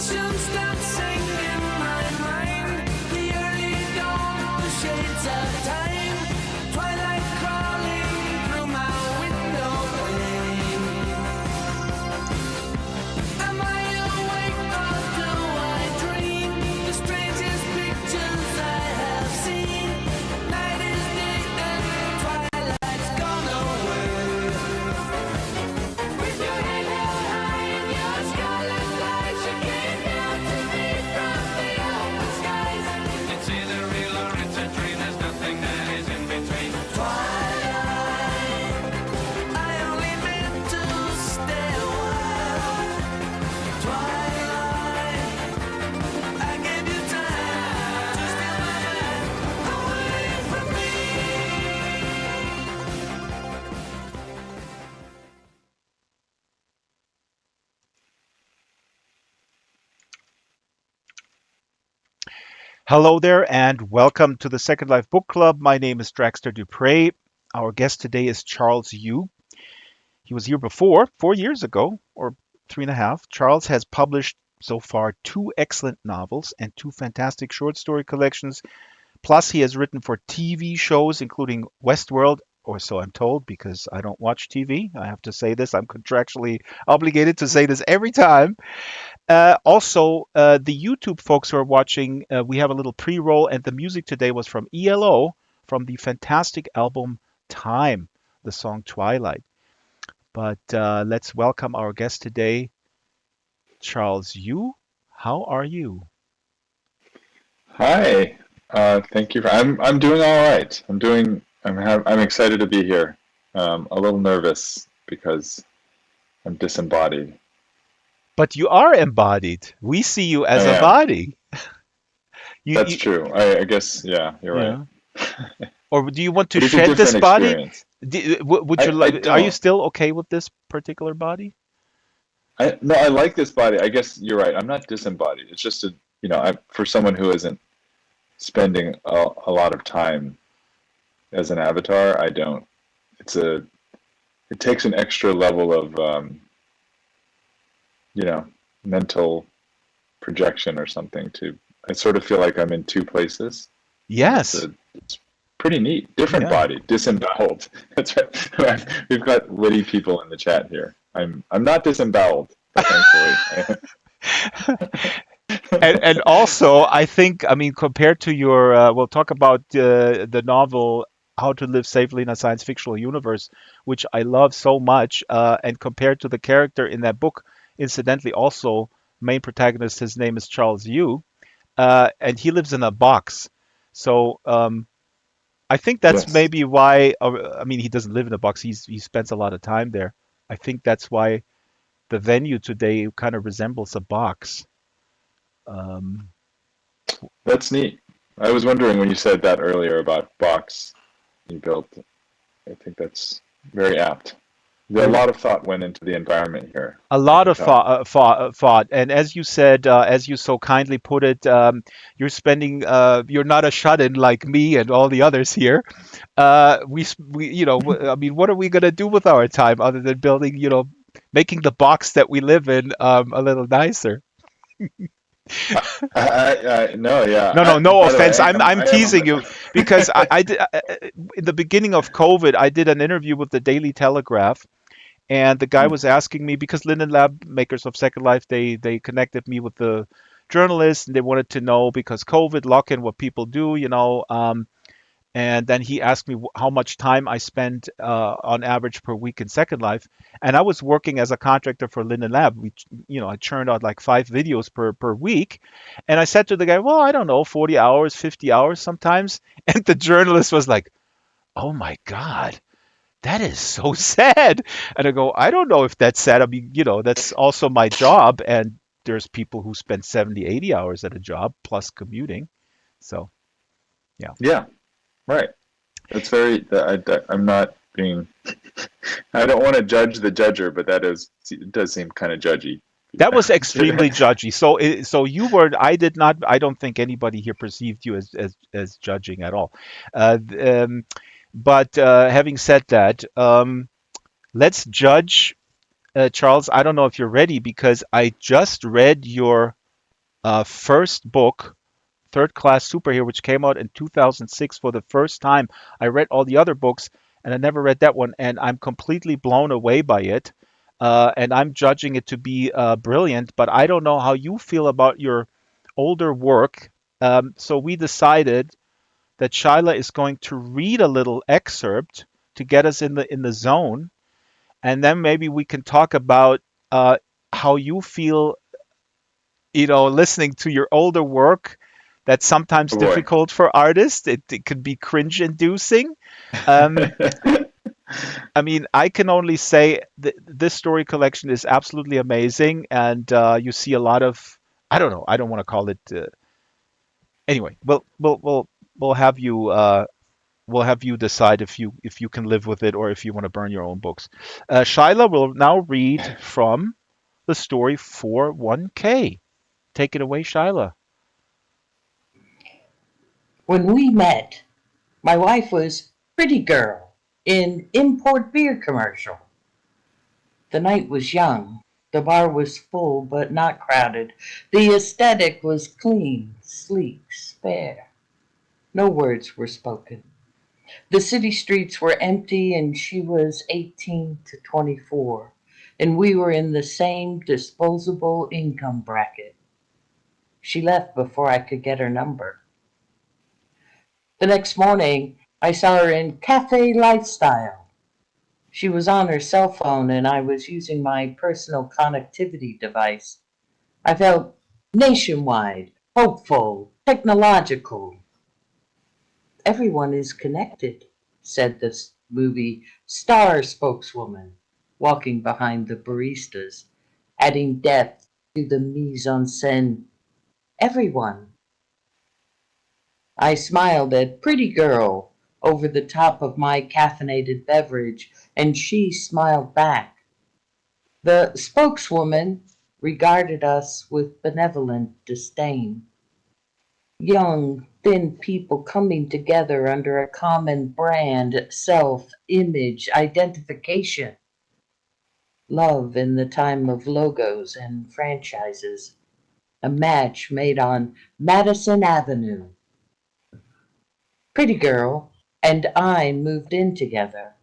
soon start singing my mind. The early dawn, the shades of time. Twilight crawling through my window pane. Am I awake or do I dream? The strangest pictures I have seen. Night is day and twilight's gone away. With your head held high and your scarlet light, you came down to me from the open skies. It's either real or it's a dream. There's nothing that is in between. Twilight, I only meant to stay a while. Twilight, I gave you time to steal my mind away from me. Hello there, and welcome to the Second Life Book Club. My name is Draxtor Dupre. Our guest today is Charles Yu. He was here before, 4 years ago, or 3.5. Charles has published so far 2 excellent novels and 2 fantastic short story collections. Plus, he has written for TV shows, including Westworld, or so I'm told, because I don't watch TV. I have to say this. I'm contractually obligated to say this every time. Also, the YouTube folks who are watching, we have a little pre-roll, and the music today was from ELO from the fantastic album Time, the song Twilight. But let's welcome our guest today, Charles Yu. How are you? Hi. Thank you. I'm doing all right. I'm excited to be here. A little nervous because I'm disembodied. But you are embodied. We see you I as a am. body. That's You, true. I guess, yeah, you're right. yeah. Or do you want to But it's a shed this different body? experience. Would you I like? Are you don't. still okay with this particular body? No, I like this body. I guess you're right. I'm not disembodied. It's just for someone who isn't spending a lot of time as an avatar, I don't. It takes an extra level of, you know, mental projection or something I sort of feel like I'm in 2 places. Yes. It's pretty neat. Different Yeah. body, disemboweled. That's right. We've got witty people in the chat here. I'm not disemboweled, thankfully. And also, I think, I mean, compared to your, we'll talk about the novel How to Live Safely in a Science Fictional Universe, which I love so much, and compared to the character in that book, incidentally, also main protagonist, his name is Charles Yu, and he lives in a box. So I think that's Yes. maybe why. I mean, he doesn't live in a box. He spends a lot of time there. I think that's why the venue today kind of resembles a box. Um, That's neat. I was wondering when you said that earlier about box you built. I think that's very apt. A a lot of thought went into the environment here. A I lot can of tell. thought, and as you said, as you so kindly put it, you're not a shut-in like me and all the others here. I mean, what are we gonna do with our time other than building, making the box that we live in a little nicer? No, yeah. No, no, no By the offense. way, I'm I am teasing you because in the beginning of COVID, I did an interview with the Daily Telegraph. And the guy was asking me because Linden Lab, makers of Second Life, they connected me with the journalist, and they wanted to know because COVID lock-in, what people do, and then he asked me how much time I spent on average per week in Second Life, and I was working as a contractor for Linden Lab. I churned out like 5 videos per week, and I said to the guy, well, I don't know, 40 hours, 50 hours sometimes, and the journalist was like, oh my God. That is so sad. And I go, I don't know if that's sad. I mean, that's also my job. And there's people who spend 70, 80 hours at a job plus commuting. So, yeah. Yeah, right. That's I'm not being, I don't want to judge the judger, but it does seem kind of judgy. That was extremely judgy. So I don't think anybody here perceived you as judging at all. Uh, um, but having said that, let's judge, Charles. I don't know if you're ready because I just read your first book, Third Class Superhero, which came out in 2006 for the first time. I read all the other books, and I never read that one, and I'm completely blown away by it. And I'm judging it to be brilliant, but I don't know how you feel about your older work. So we decided that Shyla is going to read a little excerpt to get us in the zone, and then maybe we can talk about how you feel, listening to your older work. That's sometimes Oh boy. difficult for artists. It could be cringe-inducing. Um, I mean, I can only say that this story collection is absolutely amazing, and you see a lot of. I don't know. I don't want to call it. Anyway, we'll have you. We'll have you decide if you can live with it or if you want to burn your own books. Shyla will now read from the story for 1K. Take it away, Shyla. When we met, my wife was pretty girl in import beer commercial. The night was young. The bar was full but not crowded. The aesthetic was clean, sleek, spare. No words were spoken. The city streets were empty and she was 18 to 24, and we were in the same disposable income bracket. She left before I could get her number. The next morning, I saw her in Cafe Lifestyle. She was on her cell phone and I was using my personal connectivity device. I felt nationwide, hopeful, technological. Everyone is connected, said this movie star spokeswoman, walking behind the baristas, adding depth to the mise en scène. Everyone. I smiled at Pretty Girl over the top of my caffeinated beverage, and she smiled back. The spokeswoman regarded us with benevolent disdain. Young, thin people coming together under a common brand, self-image, identification. Love in the time of logos and franchises. A match made on Madison Avenue. Pretty Girl and I moved in together.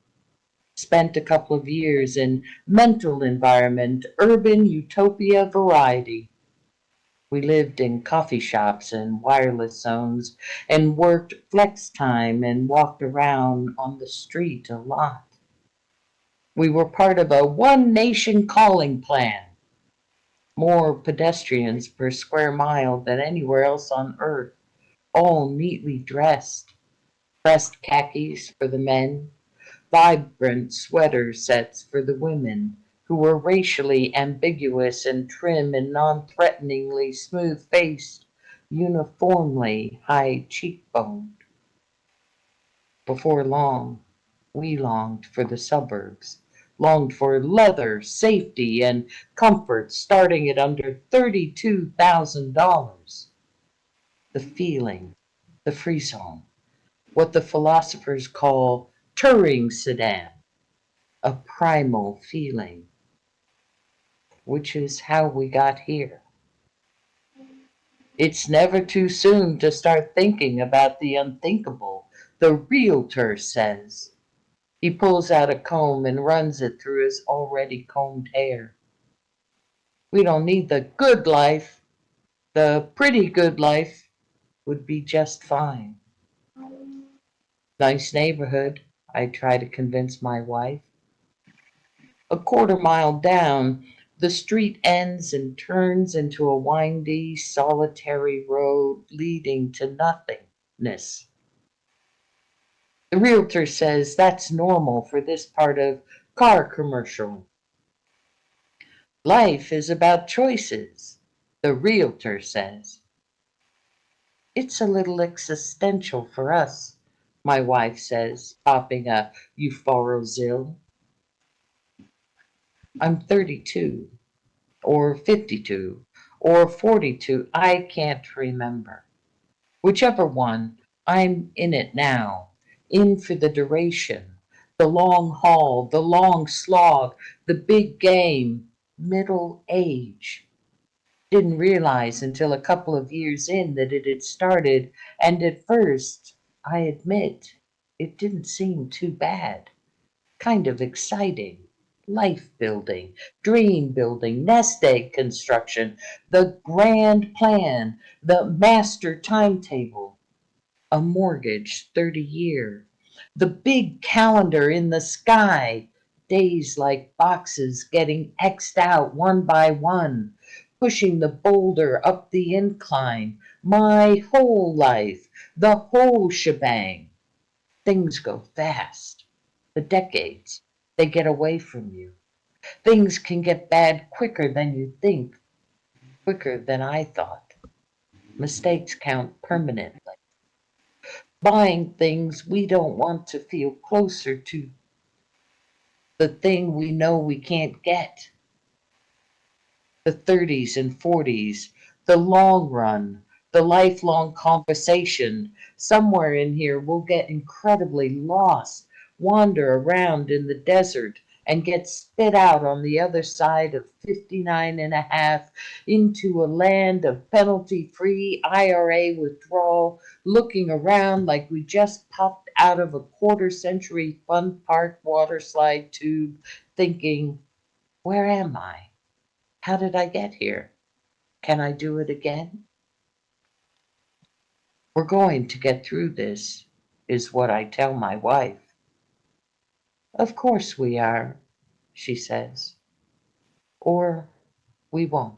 Spent a couple of years in mental environment, urban utopia variety. We lived in coffee shops and wireless zones and worked flex time and walked around on the street a lot. We were part of a one nation calling plan. More pedestrians per square mile than anywhere else on earth, all neatly dressed. Pressed khakis for the men, vibrant sweater sets for the women, who were racially ambiguous and trim and non-threateningly smooth-faced, uniformly high cheekboned. Before long, we longed for the suburbs, longed for leather, safety, and comfort starting at under $32,000. The feeling, the frisson, what the philosophers call Turing sedan, a primal feeling, which is how we got here. It's never too soon to start thinking about the unthinkable, the realtor says. He pulls out a comb and runs it through his already combed hair. We don't need the good life. The pretty good life would be just fine. Nice neighborhood, I try to convince my wife. A quarter mile down, the street ends and turns into a windy, solitary road leading to nothingness. The realtor says that's normal for this part of car commercial. Life is about choices, the realtor says. It's a little existential for us, my wife says, popping a Euphorozil. I'm 32, or 52, or 42, I can't remember. Whichever one, I'm in it now, in for the duration, the long haul, the long slog, the big game, middle age. Didn't realize until a couple of years in that it had started, and at first, I admit, it didn't seem too bad. Kind of exciting. Life building, dream building, nest egg construction, the grand plan, the master timetable, a mortgage 30-year, the big calendar in the sky, days like boxes getting X'd out one by one, pushing the boulder up the incline, my whole life, the whole shebang. Things go fast. The decades, they get away from you. Things can get bad quicker than you think, quicker than I thought. Mistakes count permanently. Buying things we don't want to feel closer to the thing we know we can't get. The 30s and 40s, the long run, the lifelong conversation. Somewhere in here, we'll get incredibly lost, wander around in the desert, and get spit out on the other side of 59 and a half into a land of penalty free IRA withdrawal, looking around like we just popped out of a quarter century fun park water slide tube, thinking, where am I? How did I get here? Can I do it again? We're going to get through this, is what I tell my wife. Of course we are, she says. Or we won't.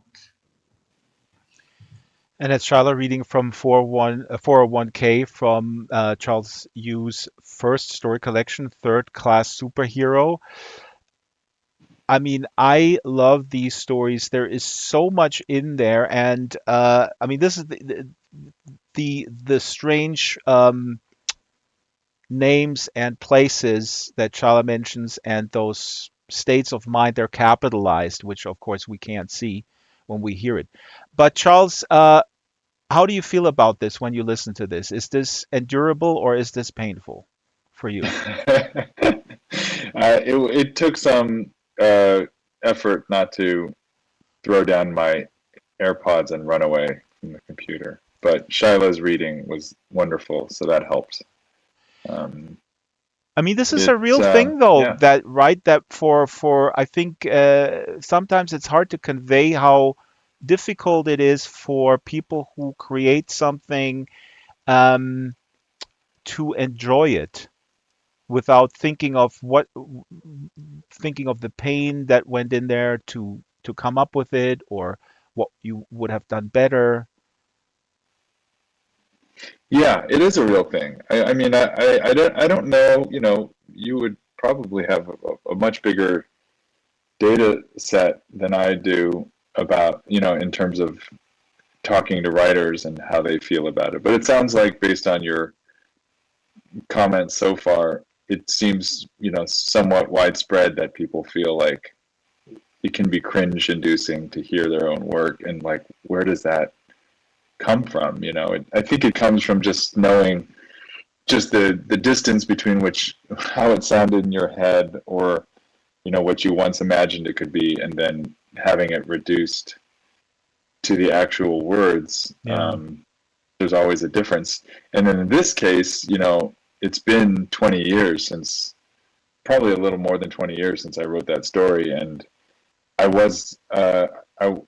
And it's Charlotte reading from 401k from Charles Yu's first story collection, Third Class Superhero. I mean, I love these stories. There is so much in there, and I mean, this is the strange names and places that Chala mentions, and those states of mind. They're capitalized, which of course we can't see when we hear it. But Charles, how do you feel about this when you listen to this? Is this endurable or is this painful for you? It took some effort not to throw down my AirPods and run away from the computer. But Shila's reading was wonderful, so that helped. I mean, this is a It, real thing, though, yeah, that right that for I think sometimes it's hard to convey how difficult it is for people who create something um, to enjoy it without thinking of the pain that went in there to come up with it, or what you would have done better. yeah, it is a real thing. I mean, I don't know. You know, you would probably have a much bigger data set than I do about, you know, in terms of talking to writers and how they feel about it. But it sounds like, based on your comments so far, it seems, you know, somewhat widespread that people feel like it can be cringe-inducing to hear their own work, and like, where does that come from? You know, I think it comes from just knowing just the distance between which how it sounded in your head, or you know what you once imagined it could be, and then having it reduced to the actual words. Yeah. There's always a difference. And then in this case, you know, it's been 20 years since, probably a little more than 20 years since I wrote that story, and I was I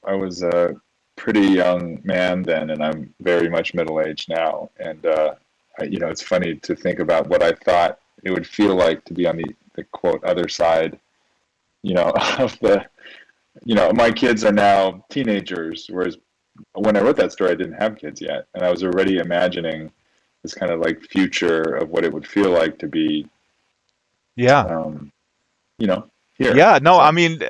was a pretty young man then, and I'm very much middle aged now. And you know, it's funny to think about what I thought it would feel like to be on the quote other side, you know, of the, you know, my kids are now teenagers, whereas when I wrote that story, I didn't have kids yet, and I was already imagining this kind of like future of what it would feel like to be, Yeah. you know, here. Yeah, no, I So mean,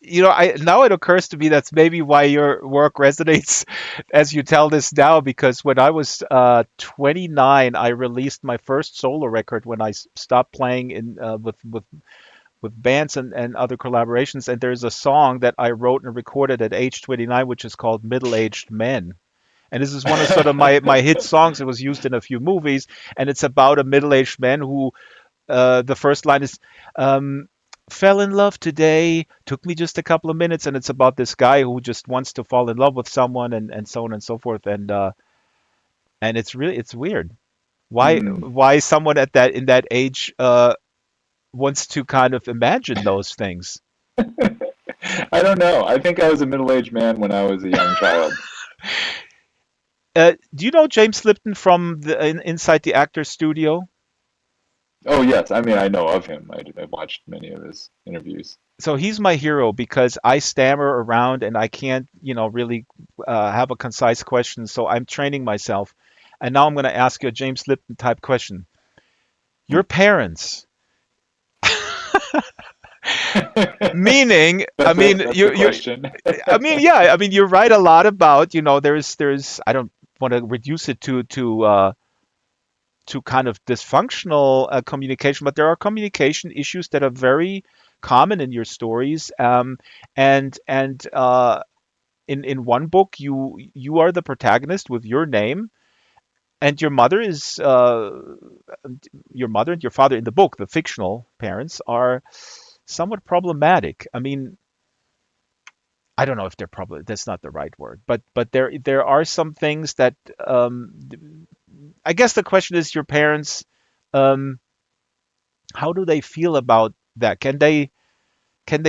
you know, I now it occurs to me that's maybe why your work resonates as you tell this now, because when I was 29, I released my first solo record when I stopped playing in with bands and other collaborations, and there's a song that I wrote and recorded at age 29, which is called Middle-Aged Men. And this is one of sort of my hit songs. It was used in a few movies, and it's about a middle-aged man who the first line is, um, fell in love today. Took me just a couple of minutes, and it's about this guy who just wants to fall in love with someone, and so on and so forth. And it's weird. Hmm. Why someone at that in that age wants to kind of imagine those things? I don't know. I think I was a middle-aged man when I was a young child. Do you know James Lipton from Inside the Actors Studio? Oh yes, I mean I know of him. I watched many of his interviews. So he's my hero because I stammer around and I can't, really have a concise question. So I'm training myself. And now I'm going to ask you a James Lipton type question. Your parents, meaning, I mean, That's the question. yeah, I mean, you write a lot about, I don't want to reduce it to kind of dysfunctional communication, but there are communication issues that are very common in your stories. And in one book, you are the protagonist with your name, and your mother and your father in the book, the fictional parents, are somewhat problematic. I mean, I don't know if they're probably that's not the right word, but there are some things that I guess the question is your parents. Um, how do they feel about that? Can they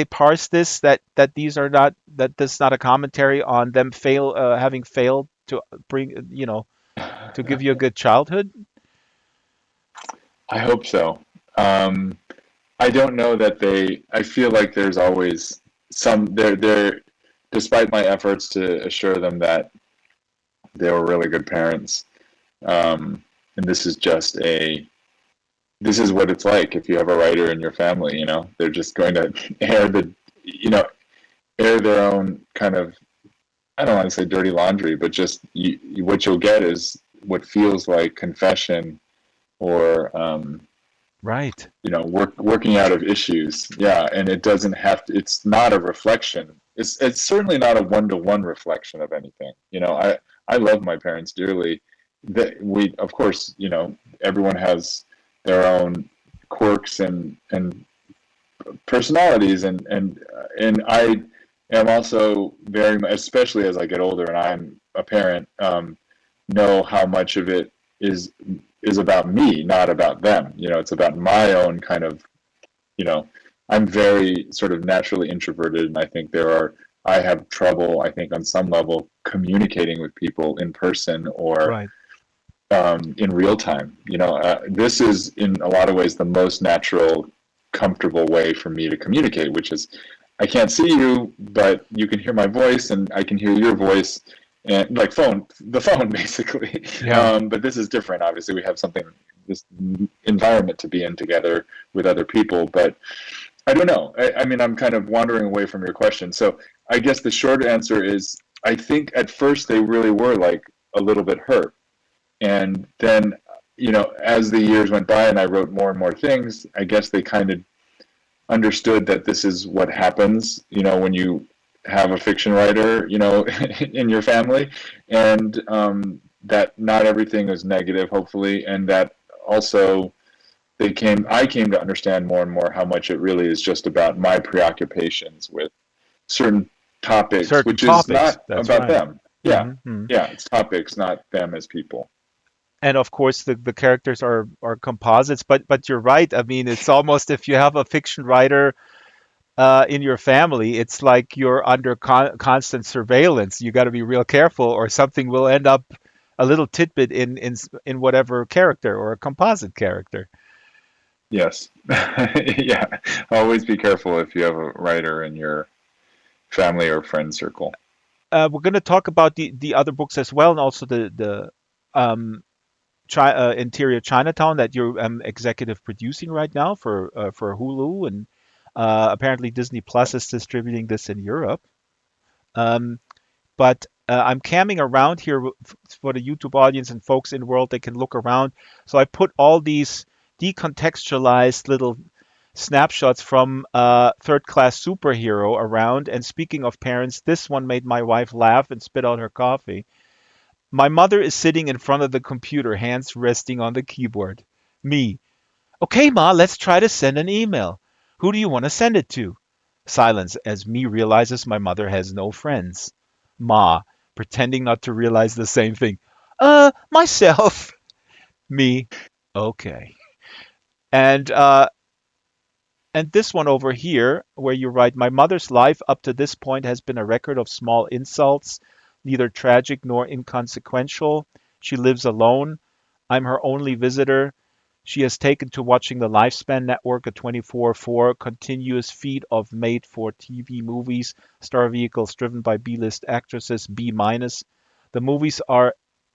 parse this that these are not that this is not a commentary on them having failed to bring to give you a good childhood? I hope so. Um, I don't know that they. I feel like there's always some. Despite my efforts to assure them that they were really good parents, and this is what it's like if you have a writer in your family. They're just going to air you know, air their own kind of. I don't want to say dirty laundry, but just what you'll get is what feels like confession or Right. working out of issues. Yeah, and it doesn't have to. It's not a reflection. It's certainly not a one-to-one reflection of anything. I love my parents dearly. That we, of course, everyone has their own quirks and personalities, and I am also very much, especially as I get older and I'm a parent, know how much of it is about me, not about them. It's about my own kind of, you know, I'm very sort of naturally introverted, and I think I have trouble, I think, on some level, communicating with people in person or Right. in real time. This is in a lot of ways the most natural, comfortable way for me to communicate, which is I can't see you, but you can hear my voice, and I can hear your voice, and like the phone basically. Yeah. But this is different. Obviously, we have this environment to be in together with other people. But I don't know. I mean, I'm kind of wandering away from your question. So I guess the short answer is I think at first they really were like a little bit hurt, and then as the years went by and I wrote more and more things, I guess they kind of understood that this is what happens, when you have a fiction writer, in your family, and that not everything is negative, hopefully, and that also I came to understand more and more how much it really is just about my preoccupations with certain topics, Certain which is topics. not That's about right. them. Yeah, Hmm. yeah, it's topics, not them as people. And of course, the characters are composites. But you're right. I mean, it's almost if you have a fiction writer in your family, it's like you're under constant surveillance. You got to be real careful, or something will end up a little tidbit in whatever character or a composite character. Yes. Yeah. Always be careful if you have a writer in your family or friend circle. We're going to talk about the other books as well, and also the um, Interior Chinatown that you're executive producing right now for Hulu, and apparently Disney Plus is distributing this in Europe. Um, but I'm camming around here for the YouTube audience and folks in the world. They can look around. So I put all these decontextualized little snapshots from Third Class Superhero around. And speaking of parents, this one made my wife laugh and spit out her coffee. My mother is sitting in front of the computer, hands resting on the keyboard. Me. Okay, Ma, let's try to send an email. Who do you want to send it to? Silence as me realizes my mother has no friends. Ma, pretending not to realize the same thing. Myself. Me. Okay. And this one over here, where you write, my mother's life up to this point has been a record of small insults, neither tragic nor inconsequential. She lives alone. I'm her only visitor. She has taken to watching the Lifespan Network, a 24/4 continuous feed of made-for-TV movies, star vehicles driven by B-list actresses, B minus. The movies are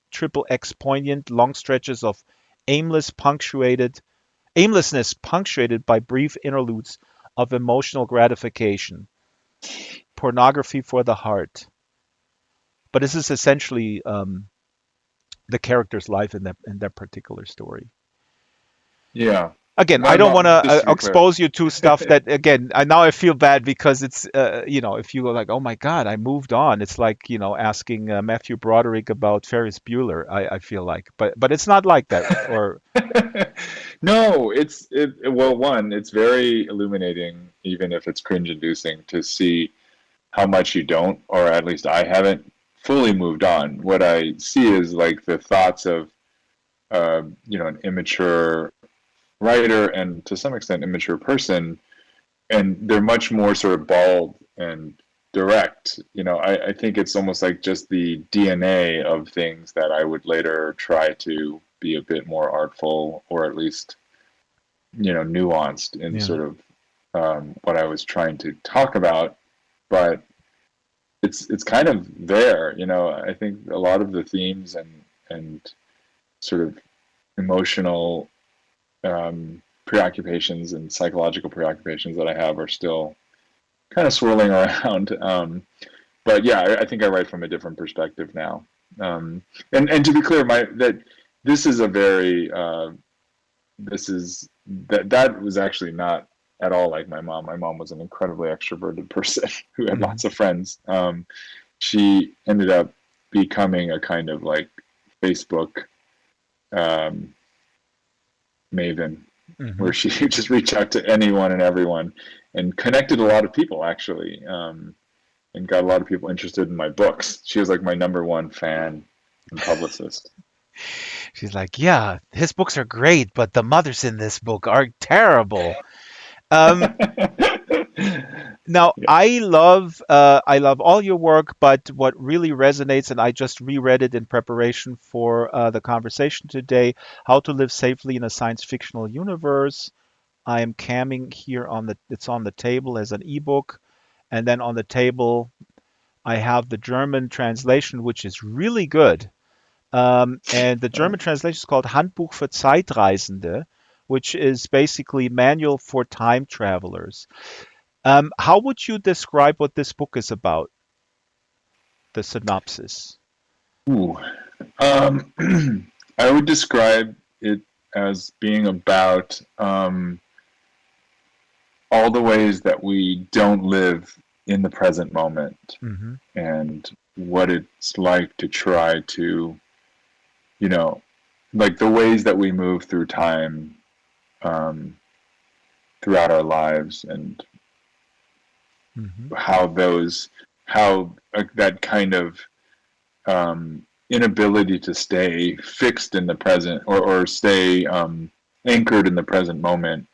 triple X poignant, long stretches of aimlessness punctuated by brief interludes of emotional gratification. Pornography for the heart. But this is essentially the character's life in that particular story. Yeah. Again, I My don't want mom, just to to be clear. expose you to stuff that, again, now I feel bad because it's, if you go like, oh my God, I moved on. It's like, asking Matthew Broderick about Ferris Bueller, I feel like. But it's not like that. Or, No, well, one, it's very illuminating, even if it's cringe-inducing, to see how much you don't, or at least I haven't fully moved on. What I see is like the thoughts of, an immature writer and to some extent immature person, and they're much more sort of bald and direct. I think it's almost like just the DNA of things that I would later try to be a bit more artful, or at least nuanced in yeah. sort of what I was trying to talk about. But it's kind of there. I think a lot of the themes and sort of emotional preoccupations and psychological preoccupations that I have are still kind of swirling around. But yeah, I think I write from a different perspective now. And to be clear, that this is a very that was actually not at all like my mom. My mom was an incredibly extroverted person who had lots of friends. She ended up becoming a kind of like Facebook maven, where she could just reach out to anyone and everyone, and connected a lot of people actually, and got a lot of people interested in my books. She was like my number one fan and publicist. She's like, yeah, his books are great, but the mothers in this book are terrible. Um, Now, Yeah. I love all your work, but what really resonates, and I just reread it in preparation for the conversation today, How to Live Safely in a Science Fictional Universe. I am camming here it's on the table as an ebook, and then on the table I have the German translation, which is really good. And the German translation is called Handbuch für Zeitreisende, which is basically manual for time travelers. How would you describe what this book is about? The synopsis. Ooh. I would describe it as being about all the ways that we don't live in the present moment, Mm-hmm. and what it's like to try to, like the ways that we move through time throughout our lives, and Mm-hmm. how that kind of inability to stay fixed in the present, or stay anchored in the present moment,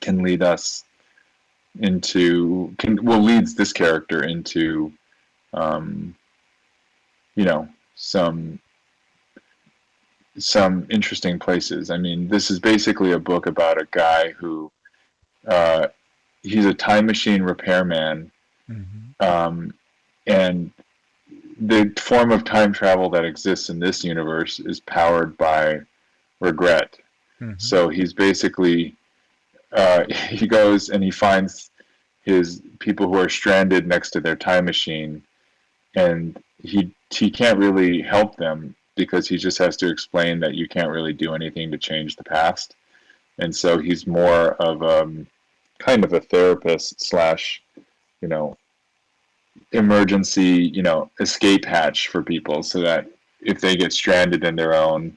can lead us leads this character into some interesting places. I mean, this is basically a book about a guy who he's a time machine repairman, Mm-hmm. and the form of time travel that exists in this universe is powered by regret. Mm-hmm. So he's basically he goes and he finds his people who are stranded next to their time machine, and he can't really help them because he just has to explain that you can't really do anything to change the past. And so he's more of kind of a therapist slash, emergency, escape hatch for people, so that if they get stranded in their own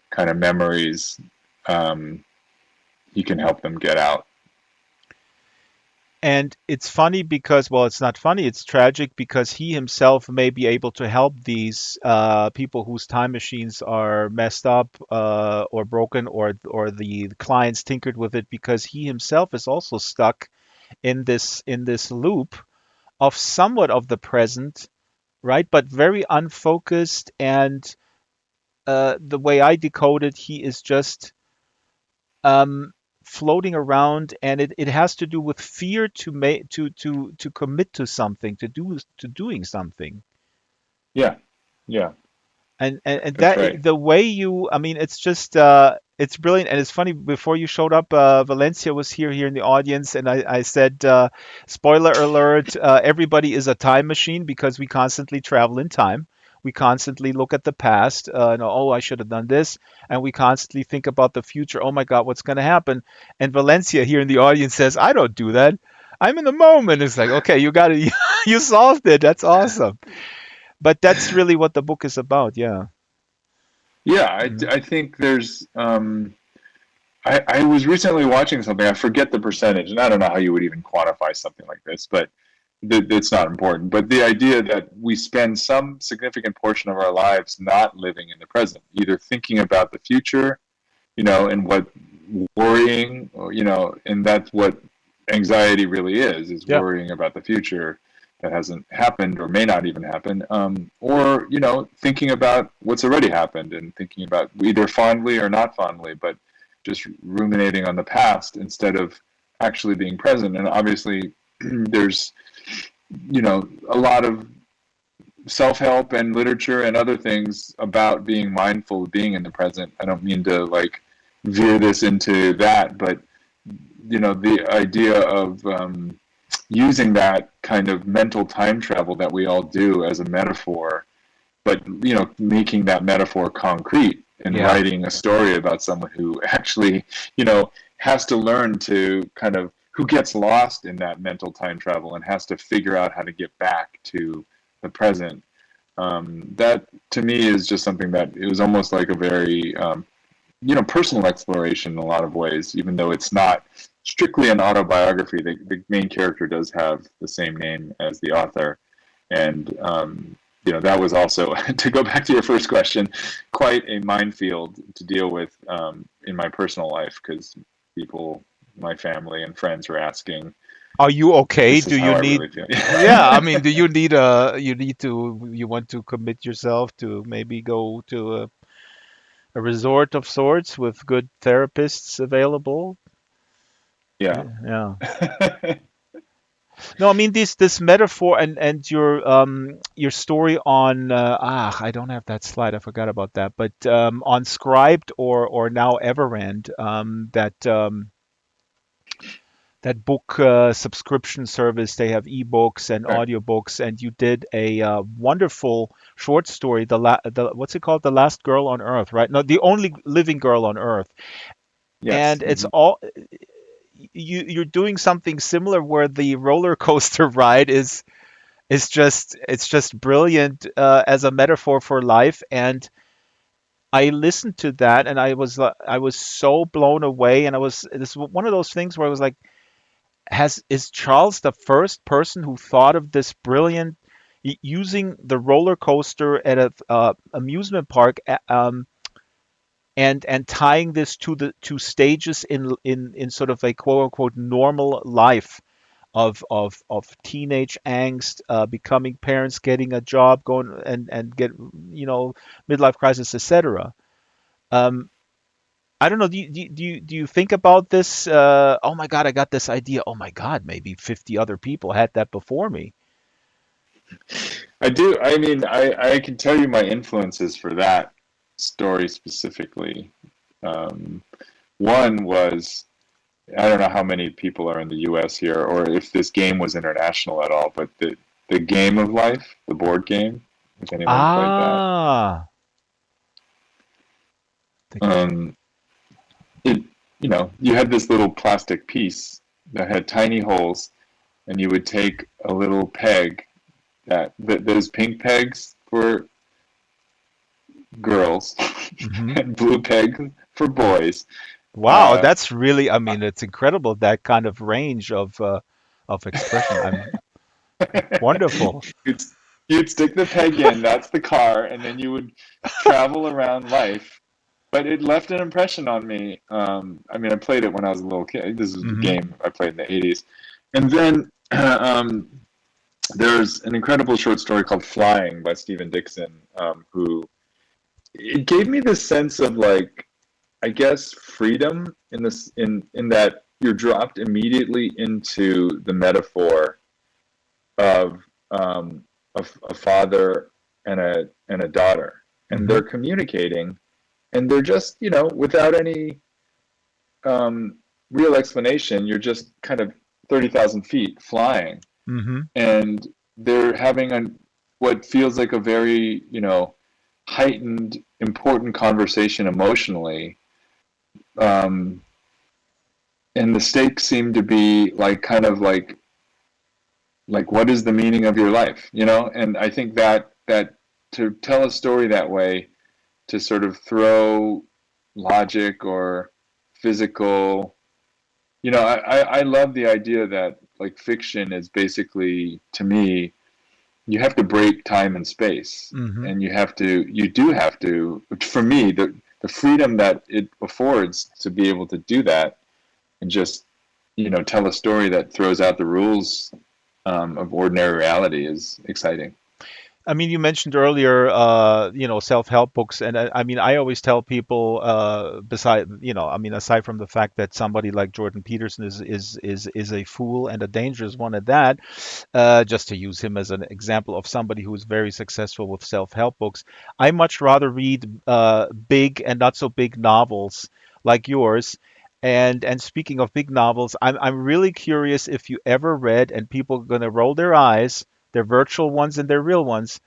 kind of memories, he can help them get out. And it's funny because, well, it's not funny, it's tragic because he himself may be able to help these people whose time machines are messed up or broken, or the clients tinkered with it, because he himself is also stuck in this loop of somewhat of the present, right? But very unfocused, and the way I decode it, he is just um, floating around, and it has to do with fear to make to commit to something, to doing something. Yeah, yeah, And that's that right. the way you, I mean, it's just it's brilliant. And it's funny, before you showed up, Valencia was here in the audience, and I said, spoiler alert, everybody is a time machine because we constantly travel in time. We constantly look at the past, oh, I should have done this, and we constantly think about the future. Oh my God, what's going to happen? And Valencia here in the audience says, I don't do that. I'm in the moment. It's like, okay, you got it. You solved it. That's awesome. But that's really what the book is about. Yeah. Yeah, Mhm. I think there's I was recently watching something. I forget the percentage, and I don't know how you would even quantify something like this, but it's not important. But the idea that we spend some significant portion of our lives not living in the present, either thinking about the future, and what worrying, and that's what anxiety really is Yeah. worrying about the future that hasn't happened or may not even happen, or thinking about what's already happened and thinking about either fondly or not fondly, but just ruminating on the past instead of actually being present. And obviously, there's a lot of self-help and literature and other things about being mindful of being in the present. I don't mean to like veer this into that, but the idea of using that kind of mental time travel that we all do as a metaphor, but making that metaphor concrete and Yeah. writing a story about someone who actually has to learn to kind of, who gets lost in that mental time travel and has to figure out how to get back to the present. That to me is just something that it was almost like a very personal exploration in a lot of ways, even though it's not strictly an autobiography. The main character does have the same name as the author, and that was also, to go back to your first question, quite a minefield to deal with in my personal life, because people, my family and friends, were asking, Are you okay? "This Do is how you I need, really feel." yeah, I mean, do you need you want to commit yourself to maybe go to a resort of sorts with good therapists available? Yeah. Yeah. No, I mean this metaphor and your story on I don't have that slide. I forgot about that. But on Scribed or now Everand, that book subscription service. They have ebooks and Right. audiobooks, and you did a wonderful short story. The what's it called? The Last Girl on Earth, right? No, the only living girl on Earth. Yes. And it's all you're doing something similar where the roller coaster ride is just it's just brilliant as a metaphor for life. And I listened to that, and I was so blown away. And I was this was one of those things where I was like, has is Charles the first person who thought of this brilliant using the roller coaster at a amusement park, and tying this to the two stages in sort of a quote unquote normal life of teenage angst, becoming parents, getting a job, going and get midlife crisis, etc. Um, I don't know. Do you think about this? Oh my God, I got this idea. Oh my God, maybe 50 other people had that before me. I do. I mean, I can tell you my influences for that story specifically. Um, One was, I don't know how many people are in the U.S. here, or if this game was international at all, but the Game of Life, the board game, if anyone played that, Ah, the, um, it you had this little plastic piece that had tiny holes, and you would take a little peg, those pink pegs for girls mhm. and blue pegs for boys. Wow, Uh, that's really, I mean, it's incredible that kind of range of expression. I'm wonderful. you'd, you'd stick the peg in, that's the car, and then you would travel around life. But it left an impression on me. I mean, I played it when I was a little kid. This is a Hmm. game I played in the 80s. And then there's an incredible short story called Flying by Stephen Dixon, who it gave me this sense of like, I guess, freedom in this in that you're dropped immediately into the metaphor of a father and a daughter, and Hmm. they're communicating, and they're just, without any real explanation, you're just kind of 30,000 feet flying, Hmm. and they're having what feels like a very, heightened, important conversation emotionally. Um, and the stakes seem to be like kind of like what is the meaning of your life, and I think that to tell a story that way, to sort of throw logic or physical, I love the idea that like fiction is basically, to me, you have to break time and space, Hmm. and you do have to, for me, the freedom that it affords to be able to do that and just, tell a story that throws out the rules of ordinary reality is exciting. I mean, you mentioned earlier, self-help books, and I mean, I always tell people, I mean, aside from the fact that somebody like Jordan Peterson is a fool and a dangerous one at that, just to use him as an example of somebody who is very successful with self-help books, I much rather read big and not so big novels like yours. And speaking of big novels, I'm really curious if you ever read, and people are going to roll their eyes, their virtual ones and their real ones.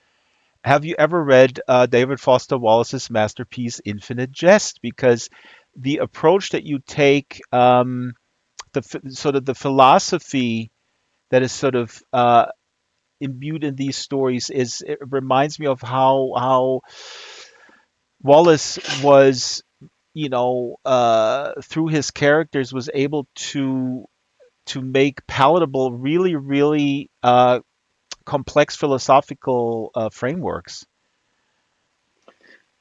Have you ever read David Foster Wallace's masterpiece, Infinite Jest? Because the approach that you take, sort of the philosophy that is sort of imbued in these stories, it reminds me of how Wallace was, through his characters, was able to make palatable really, really complex philosophical frameworks.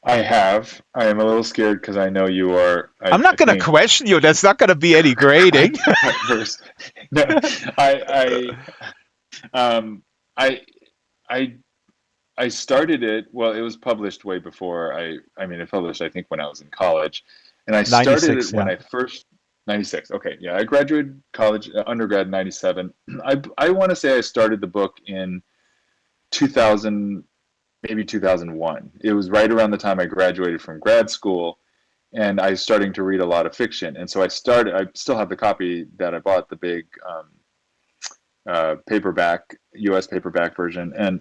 I am a little scared because I know you are, I'm I not going to think, question you. That's not going to be any grading. quite versed. No, um, I, I, I started it. Well, it was published way before I mean, it published, I think, when I was in college, and I started it 96, when yeah. I first 96. Okay, yeah, I graduated college, undergrad in 97. I want to say I started the book in 2000, maybe 2001. It was right around the time I graduated from grad school, and I was starting to read a lot of fiction. And so I still have the copy that I bought, the big paperback, US paperback version. And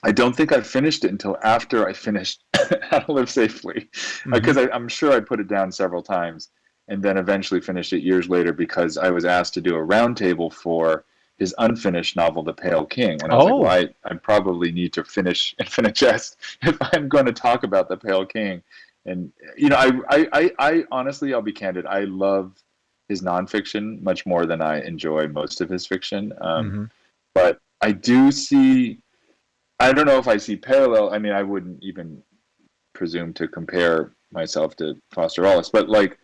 I don't think I finished it until after I finished How to Live Safely, Hmm. because I'm sure I put it down several times, and then eventually finished it years later because I was asked to do a roundtable for his unfinished novel, The Pale King. And I was like, well, Oh, I probably need to finish Infinite Jest if I'm going to talk about The Pale King. And, I honestly, I'll be candid, I love his nonfiction much more than I enjoy most of his fiction. hmm. But I do see, I don't know if I see parallel. I mean, I wouldn't even presume to compare myself to Foster Wallace, but like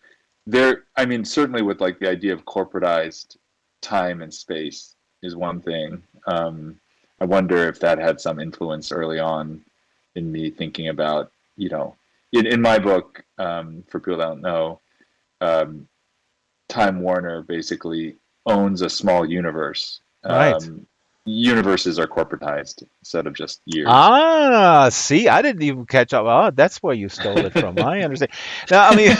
I mean, certainly with like the idea of corporatized time and space is one thing. I wonder if that had some influence early on in me thinking about, in my book, for people that don't know, um, Time Warner basically owns a small universe. Right. Universes are corporatized instead of just years. Ah, see, I didn't even catch up. Ah, that's where you stole it from. I understand. Now, I mean,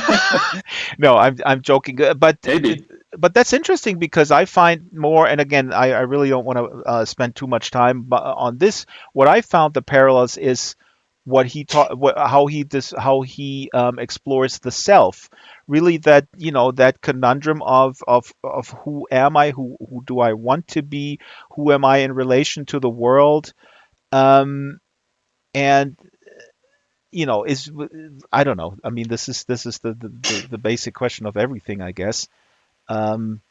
no, I'm joking, Maybe. but that's interesting because I find more, and again, I really don't want to spend too much time on this. What I found the parallels is what he taught, how he explores the self. Really, that conundrum of who am I, who do I want to be, who am I in relation to the world, um, and is I don't know. I mean, this is the basic question of everything, I guess. Um,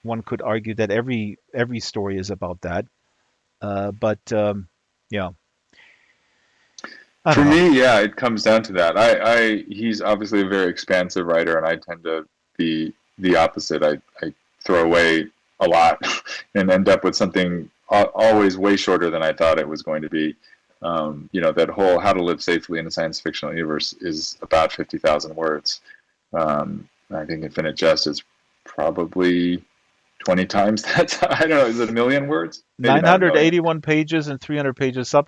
one could argue that every story is about that. But yeah, I For don't know. me, yeah, it comes down to that. He's obviously a very expansive writer, and I tend to be the opposite. I throw away a lot and end up with something always way shorter than I thought it was going to be. That whole How to Live Safely in a Science Fictional Universe is about 50,000 words. I think Infinite Jest is probably 20 times that. I don't know. Is it a million words? Maybe not a million. 981 pages and 300 pages Oh,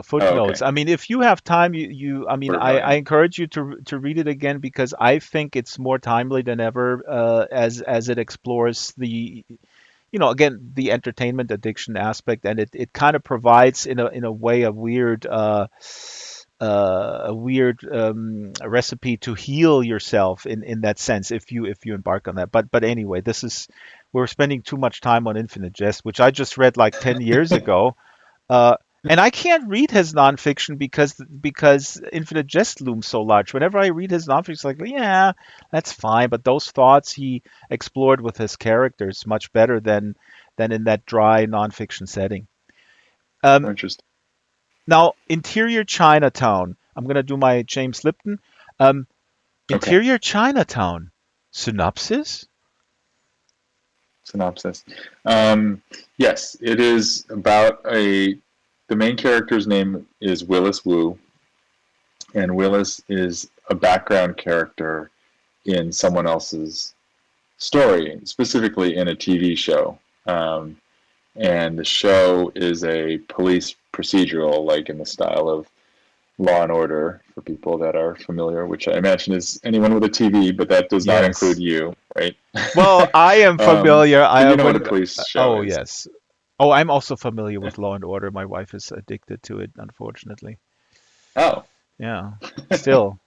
footnotes. okay. I mean, if you have time, I mean, For a I million. encourage you to read it again because I think it's more timely than ever as it explores again, the entertainment addiction aspect, and it kind of provides in a way a weird recipe to heal yourself in that sense if you embark on that. But anyway, we're spending too much time on Infinite Jest, which I just read like 10 years ago. Uh, and I can't read his nonfiction because Infinite Jest looms so large. Whenever I read his nonfiction, it's like, yeah, that's fine. But those thoughts he explored with his characters much better than in that dry nonfiction setting. Um, Interesting. Now, Interior Chinatown. I'm gonna do my James Lipton. Um, Okay. Interior Chinatown. Synopsis? Synopsis. Yes, it is about the main character's name is Willis Wu, and Willis is a background character in someone else's story, specifically in a TV show. Um, and the show is a police procedural, like in the style of Law and Order, for people that are familiar, which I imagine is anyone with a TV, but that does not include Yes. you, right? Well, I am familiar. But I you know what a when police show Oh is. yes. Oh, I'm also familiar with Law and Order. My wife is addicted to it, unfortunately. Oh. Yeah. Still,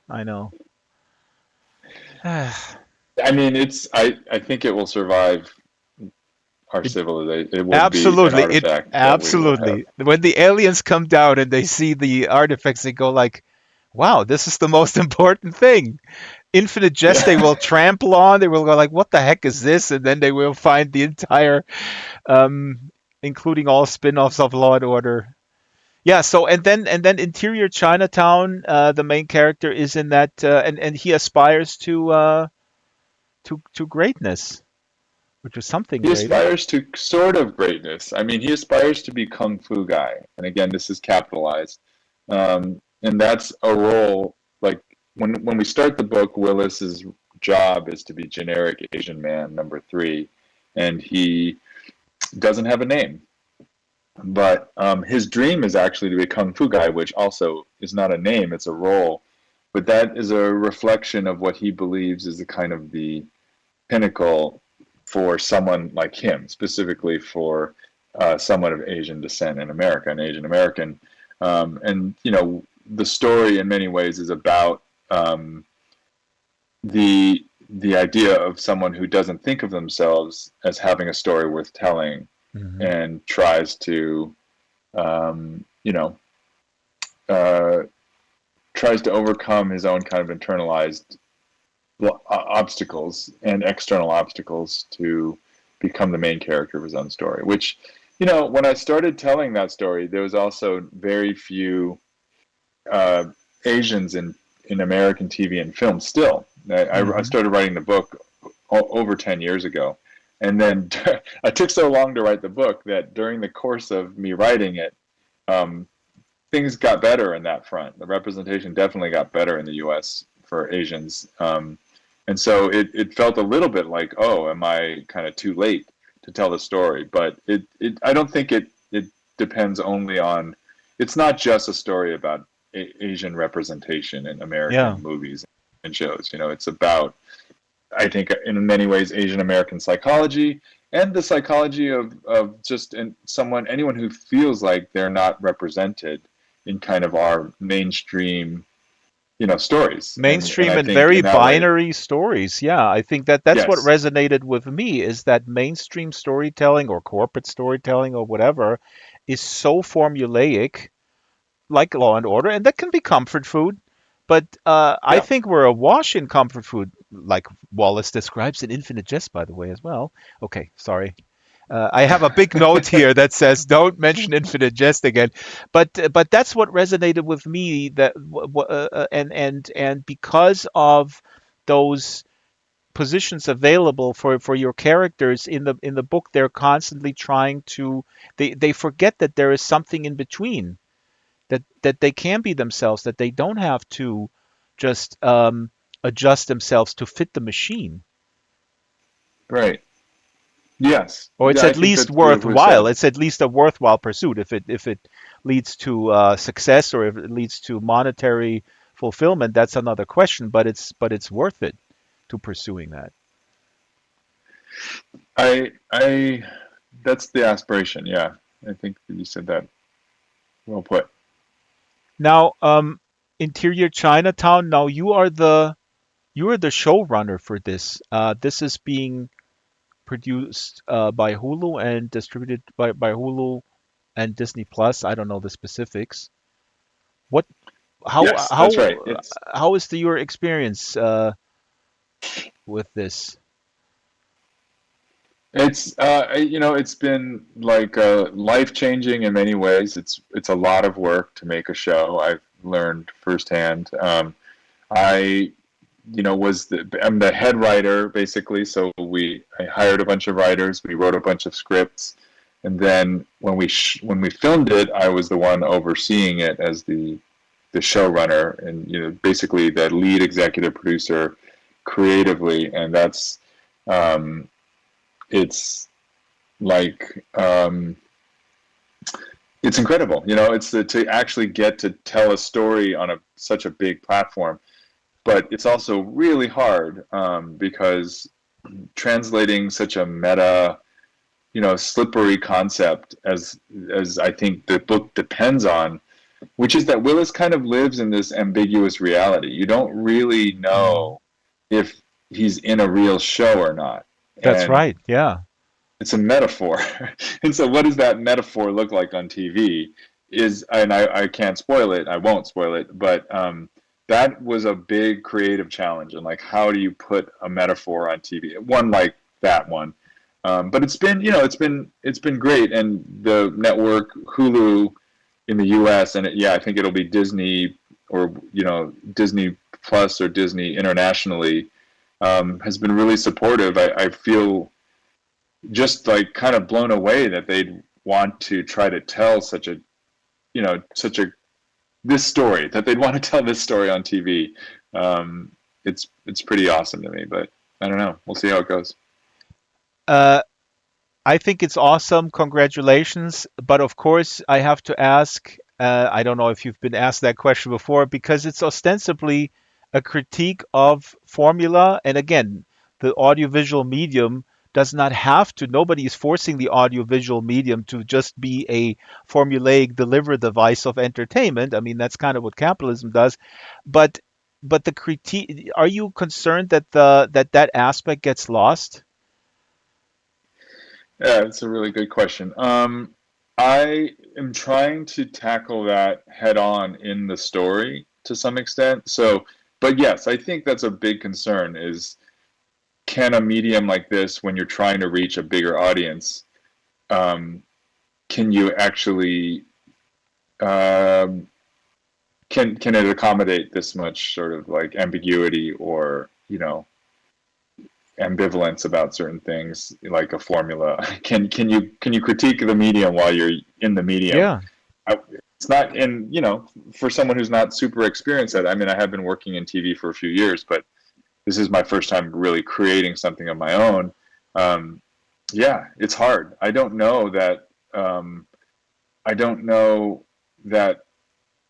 I know. I mean, I think it will survive our civilization. It will be an Absolutely. artifact that we will have. Absolutely. When the aliens come down and they see the artifacts, they go like, "Wow, this is the most important thing." Infinite Jest, they Yeah. will trample on. They will go like, "What the heck is this?" And then they will find the entire, including all spin-offs of Law and Order. Yeah. So and then Interior Chinatown, the main character is in that, and he aspires to greatness, which is something He great. aspires to sort of greatness. I mean, he aspires to be Kung Fu guy. And again, this is capitalized. And that's a role, like, when we start the book, Willis's job is to be generic Asian man number 3, and he doesn't have a name. But his dream is actually to be a Kung Fu guy, which also is not a name, it's a role. But that is a reflection of what he believes is the kind of the pinnacle for someone like him, specifically for someone of Asian descent in America, an Asian American. And, the story in many ways is about the idea of someone who doesn't think of themselves as having a story worth telling Hmm. and tries to, um, you know, uh, tries to overcome his own kind of internalized obstacles and external obstacles to become the main character of his own story. Which, when I started telling that story, there was also very few uh, Asians in American TV and film still. I Hmm. started writing the book over 10 years ago. And then I took so long to write the book that during the course of me writing it, um, things got better in that front. The representation definitely got better in the U.S. for Asians. And so it felt a little bit like, oh, am I kind of too late to tell the story? But I don't think it depends only on, it's not just a story about Asian representation in Yeah. American movies and shows. It's about, I think, in many ways, Asian American psychology and the psychology of just anyone who feels like they're not represented in kind of our mainstream, stories. And Mainstream I and think very in that way, binary stories. Yeah, I think that's what yes, resonated with me is that mainstream storytelling or corporate storytelling or whatever is so formulaic, like Law and Order, and that can be comfort food. But I Yeah. think we're awash in comfort food, like Wallace describes in Infinite Jest, by the way, as well. Okay, sorry. I have a big note here that says don't mention Infinite Jest again, but that's what resonated with me. And because of those positions available for your characters in the book, they're constantly trying to they forget that there is something in between, that they can be themselves, that they don't have to just adjust themselves to fit the machine. Right. Yes. Or it's Yeah, I at think least that's beautifully worthwhile. said. It's at least a worthwhile pursuit if it leads to success, or if it leads to monetary fulfillment. That's another question, but it's worth it to pursuing that. I that's the aspiration. Yeah. I think that you said that well put. Now, Interior Chinatown. Now you are the showrunner for this. This is being produced by Hulu and distributed by Hulu and Disney Plus. I don't know the specifics. What how Yes, that's how right. how is your experience with this? It's it's been like life changing in many ways. It's a lot of work to make a show. I've learned firsthand. I I'm the head writer basically. So I hired a bunch of writers. We wrote a bunch of scripts, and then when we filmed it, I was the one overseeing it as the showrunner, and basically the lead executive producer creatively, and that's um, it's like it's incredible. It's to actually get to tell a story on such a big platform, but it's also really hard because translating such a meta, slippery concept as I think the book depends on, which is that Willis kind of lives in this ambiguous reality. You don't really Mhm. know if he's in a real show or not. That's And right. Yeah. it's a metaphor. And so what does that metaphor look like on TV? And I can't spoil it, I won't spoil it, but that was a big creative challenge. And like, how do you put a metaphor on TV? One like that one. But it's been, it's been great. And the network Hulu in the US, and I think it'll be Disney, or Disney Plus or Disney internationally, has been really supportive. I feel just like kind of blown away that they'd want to try to tell such a this story, that they'd want to tell this story on TV. It's pretty awesome to me, but I don't know. We'll see how it goes. Uh, I think it's awesome. Congratulations. But of course, I have to ask. I don't know if you've been asked that question before, because it's ostensibly a critique of formula. And again, the audiovisual medium does not have to, nobody is forcing the audiovisual medium to just be a formulaic deliver device of entertainment. I mean, that's kind of what capitalism does. But the critique, are you concerned that that aspect gets lost? Yeah, it's a really good question. I am trying to tackle that head on in the story to some extent. So, but yes, I think that's a big concern is, can a medium like this, when you're trying to reach a bigger audience, um, can you actually um, can it accommodate this much sort of like ambiguity, or ambivalence about certain things like a formula? Can you critique the medium while you're in the medium? Yeah. It's not in, for someone who's not super experienced at it. I mean, I have been working in TV for a few years, but this is my first time really creating something of my own. Um, yeah, it's hard. I don't know that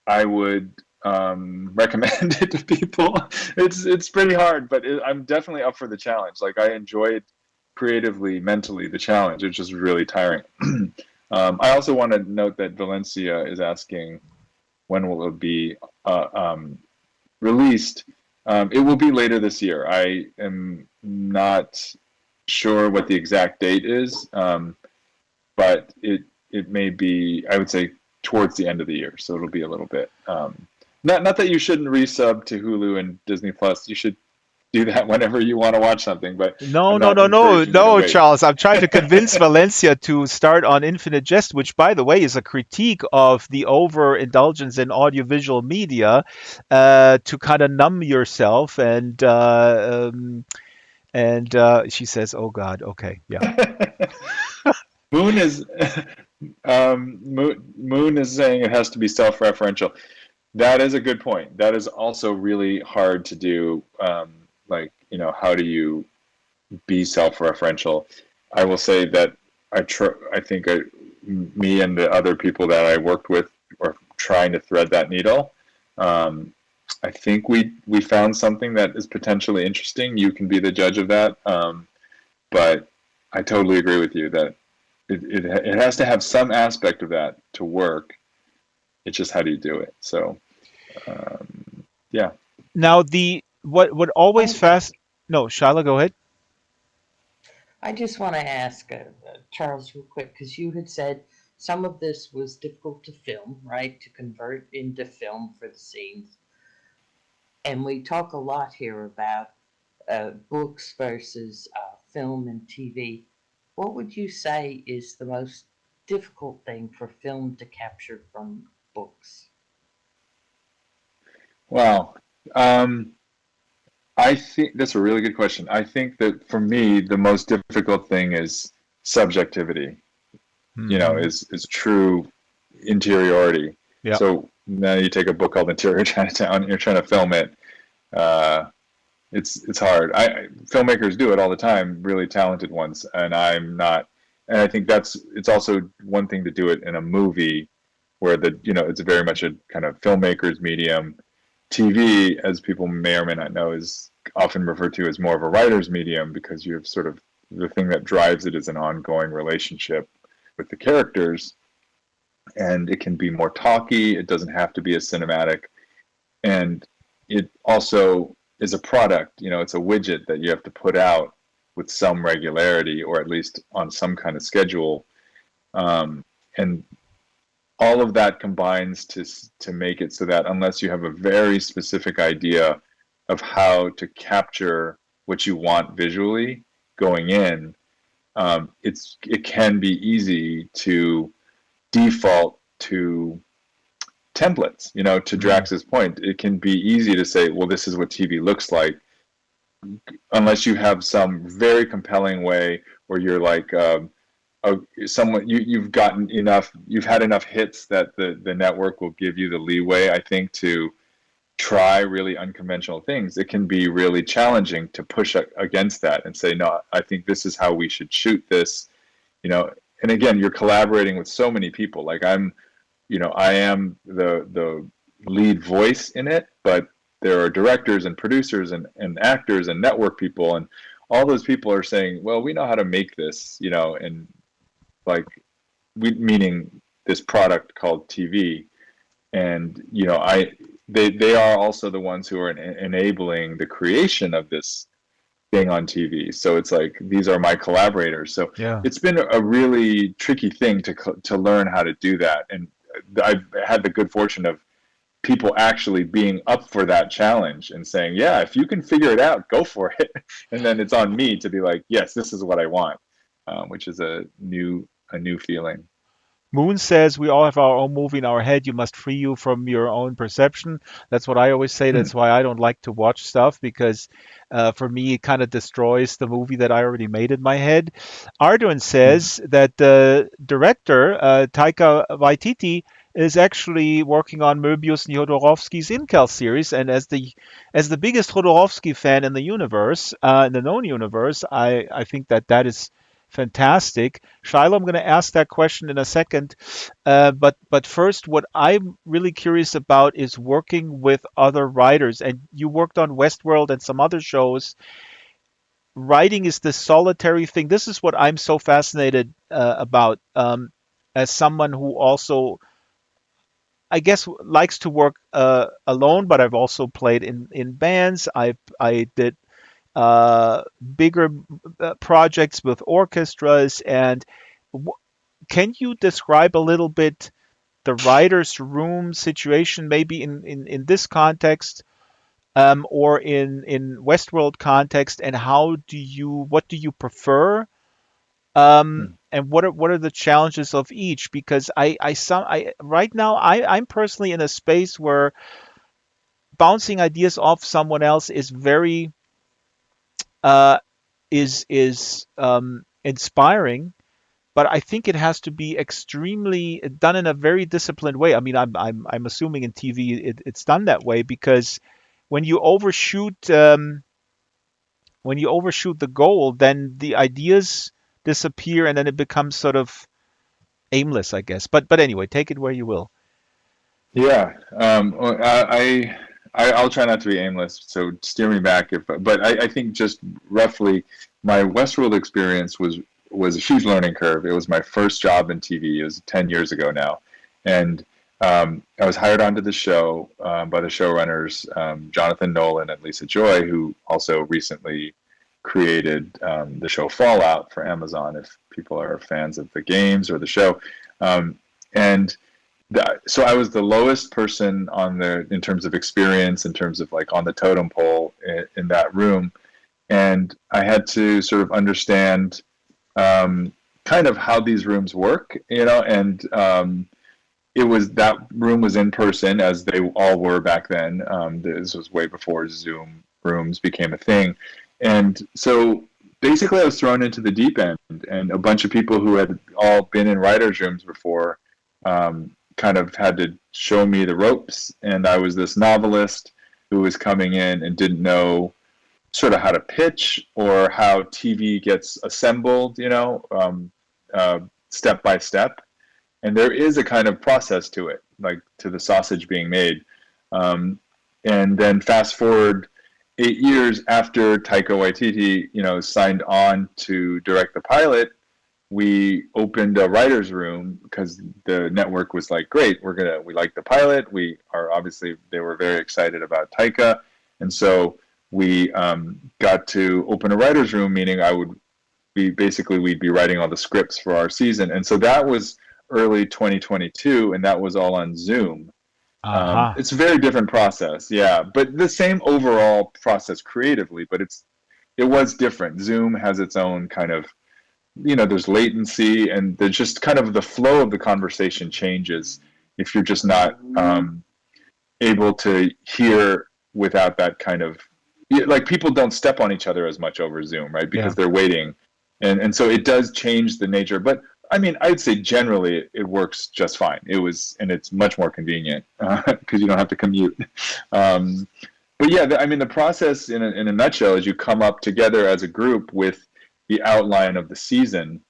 I would recommend it to people. It's pretty hard, but I'm definitely up for the challenge. Like, I enjoyed creatively, mentally the challenge. It's just really tiring. I also want to note that Valencia is asking when will it be released. It will be later this year. I am not sure what the exact date is, but it may be, I would say, towards the end of the year. So it'll be a little bit. Not that you shouldn't resub to Hulu and Disney Plus. You should do that whenever you want to watch something, but No, I'm no, not no, no, encouraging you to no, wait. Charles. I'm trying to convince Valencia to start on Infinite Jest, which, by the way, is a critique of the overindulgence in audiovisual media, to kind of numb yourself. And she says, "Oh God, okay, yeah." Moon is Moon is saying it has to be self-referential. That is a good point. That is also really hard to do. Like, how do you be self-referential? I will say that I think me and the other people that I worked with are trying to thread that needle. Um, I think we found something that is potentially interesting. You can be the judge of that. But I totally agree with you that it has to have some aspect of that to work. It's just how do you do it? So yeah. Now, the what always I, fast. No, Shyla, go ahead. I just want to ask Charles real quick because you had said some of this was difficult to film, right? To convert into film for the scenes. And we talk a lot here about books versus film and TV. What would you say is the most difficult thing for film to capture from books? Wow. I think that's a really good question. I think that for me, the most difficult thing is subjectivity, Hmm. is true interiority. Yeah. So now you take a book called Interior Chinatown, and you're trying to film it. Uh, it's hard. Filmmakers do it all the time, really talented ones, and I'm not. And I think it's also one thing to do it in a movie where it's very much a kind of filmmaker's medium. TV, as people may or may not know, is often referred to as more of a writer's medium because you have sort of the thing that drives it is an ongoing relationship with the characters, and it can be more talky. It doesn't have to be as cinematic, and it also is a product. It's a widget that you have to put out with some regularity, or at least on some kind of schedule. And all of that combines to make it so that unless you have a very specific idea of how to capture what you want visually going in, it can be easy to default to templates. To Mm. Drax's point, it can be easy to say, well, this is what TV looks like, unless you have some very compelling way where you're like, someone you've had enough hits that the network will give you the leeway, I think, to try really unconventional things. It can be really challenging to push against that and say, no, I think this is how we should shoot this. And again, you're collaborating with so many people. Like I am the lead voice in it, but there are directors and producers and actors and network people, and all those people are saying, well, we know how to make this, and like meaning this product called TV. And they are also the ones who are enabling the creation of this thing on TV. So it's like these are my collaborators. So Yeah. it's been a really tricky thing to learn how to do that. And I've had the good fortune of people actually being up for that challenge and saying, yeah, if you can figure it out, go for it. And then it's on me to be like, yes, this is what I want, which is a new feeling. Moon says we all have our own movie in our head. You must free you from your own perception. That's what I always say. Hmm. That's why I don't like to watch stuff because for me, it kind of destroys the movie that I already made in my head. Arduin Hmm. says that the director, Taika Waititi, is actually working on Möbius and Jodorowsky's Incal series. And as the biggest Jodorowsky fan in the universe, in the known universe, I think that is fantastic. Shiloh, I'm going to ask that question in a second. But first, what I'm really curious about is working with other writers. And you worked on Westworld and some other shows. Writing is this solitary thing. This is what I'm so fascinated about, as someone who also, I guess, likes to work alone. But I've also played in bands. I did bigger projects with orchestras. And can you describe a little bit the writer's room situation, maybe in this context, or in Westworld context, and what do you prefer? And what are the challenges of each? Because right now I'm personally in a space where bouncing ideas off someone else is very uh, is inspiring, but I think it has to be extremely done in a very disciplined way. I mean, I'm assuming in TV it's done that way because when you overshoot when you overshoot the goal, then the ideas disappear and then it becomes sort of aimless, I guess. But anyway, take it where you will. Yeah, well, I'll try not to be aimless, so steer me back if. But I think just roughly, my Westworld experience was a huge learning curve. It was my first job in TV. It was 10 years ago now, and I was hired onto the show by the showrunners Jonathan Nolan and Lisa Joy, who also recently created the show Fallout for Amazon. If people are fans of the games or the show, and so I was the lowest person on the in terms of experience, in terms of like on the totem pole in that room, and I had to sort of understand kind of how these rooms work, and it was that room was in person as they all were back then. This was way before Zoom rooms became a thing, and so basically I was thrown into the deep end, and a bunch of people who had all been in writers' rooms before. Kind of had to show me the ropes, and I was this novelist who was coming in and didn't know sort of how to pitch or how TV gets assembled, step by step. And there is a kind of process to it, like to the sausage being made. And then fast forward 8 years after Taika Waititi, signed on to direct the pilot, we opened a writer's room because the network was like, great, we like the pilot. They were very excited about Taika. And so we got to open a writer's room, meaning we'd be writing all the scripts for our season. And so that was early 2022, and that was all on Zoom. Uh-huh. It's a very different process, yeah, but the same overall process creatively, but it was different. Zoom has its own kind of, there's latency, and there's just kind of the flow of the conversation changes if you're just not able to hear without that kind of, like, people don't step on each other as much over Zoom, right? Because Yeah. they're waiting. And so it does change the nature. But I mean, I'd say generally it works just fine. And it's much more convenient because you don't have to commute. But yeah, I mean, the process in a nutshell is you come up together as a group with the outline of the season,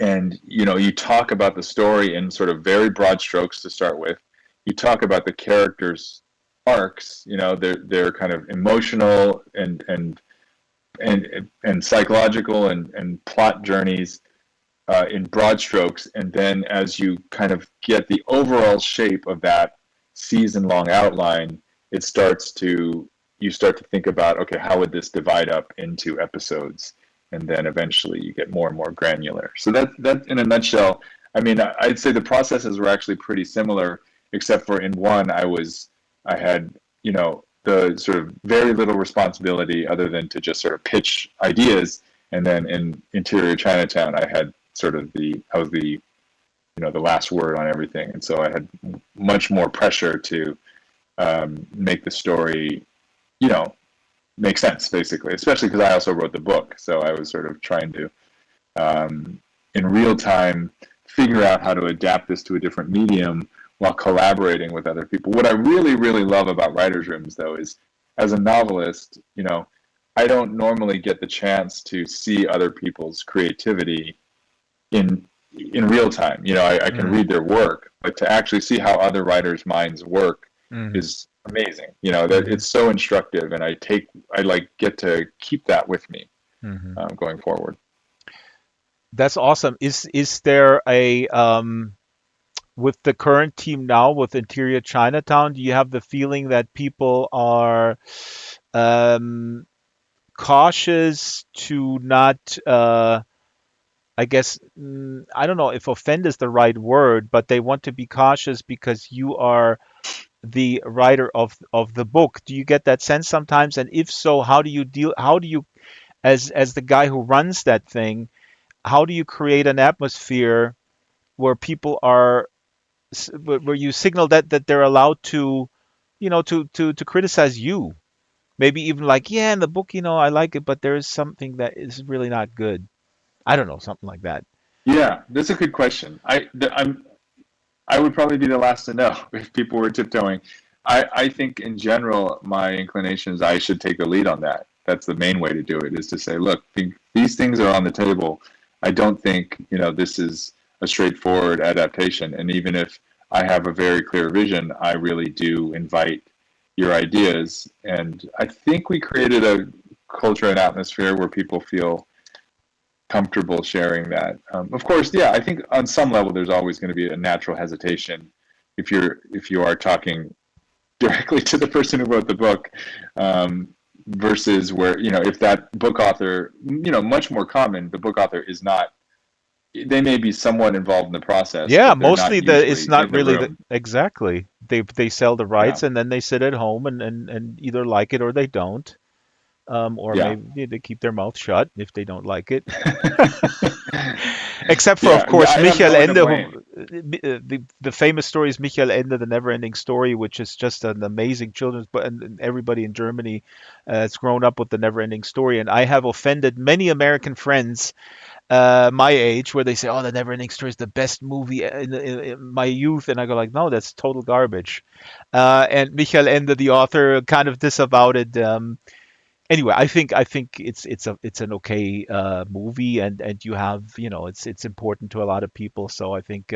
and you talk about the story in sort of very broad strokes to start with. You talk about the characters' arcs, their kind of emotional and psychological and plot journeys in broad strokes, and then as you kind of get the overall shape of that season-long outline, you start to think about, okay, how would this divide up into episodes? And then eventually you get more and more granular. So that in a nutshell. I mean, I'd say the processes were actually pretty similar, except for in one I had the sort of very little responsibility other than to just sort of pitch ideas, and then in Interior Chinatown I had sort of I was the last word on everything, and so I had much more pressure to make the story make sense, basically, especially because I also wrote the book. So I was sort of trying to, in real time, figure out how to adapt this to a different medium while collaborating with other people. What I really, really love about writers' rooms, though, is as a novelist, I don't normally get the chance to see other people's creativity in real time. I can read their work, but to actually see how other writers' minds work is amazing. That it's so instructive, and I get to keep that with me going forward. That's awesome. Is there a with the current team now with Interior Chinatown, do you have the feeling that people are cautious to not I guess, I don't know if offend is the right word, but they want to be cautious because you are the writer of the book. Do you get that sense sometimes? And if so, how do you, as the guy who runs that thing, how do you create an atmosphere where people are, where you signal that they're allowed to, to criticize you? Maybe even like, yeah, in the book, I like it, but there is something that is really not good. I don't know, something like that. Yeah, that's a good question. I would probably be the last to know if people were tiptoeing. I think in general, my inclination is I should take the lead on that. That's the main way to do it, is to say, look, these things are on the table. I don't think, this is a straightforward adaptation. And even if I have a very clear vision, I really do invite your ideas. And I think we created a culture and atmosphere where people feel comfortable sharing that. Of course, yeah, I think on some level there's always going to be a natural hesitation if you are talking directly to the person who wrote the book, versus where, if that book author, much more common, the book author is not. They may be somewhat involved in the process, Yeah, but they're mostly not it's usually not in the really room. exactly. They sell the rights Yeah, and then they sit at home and either like it or they don't. Or yeah, maybe they keep their mouth shut if they don't like it. Except for, of yeah. course, I have Michael no one to Ende, blame. who the famous story is Michael Ende, the never-ending story, which is just an amazing children's book, and everybody in Germany has grown up with the never-ending story. And I have offended many American friends my age, where they say, "Oh, the never-ending story is the best movie in my youth," and I go like, "No, that's total garbage." And Michael Ende, the author, kind of disavowed it. Anyway, I think it's an okay movie, and you have, it's important to a lot of people. So I think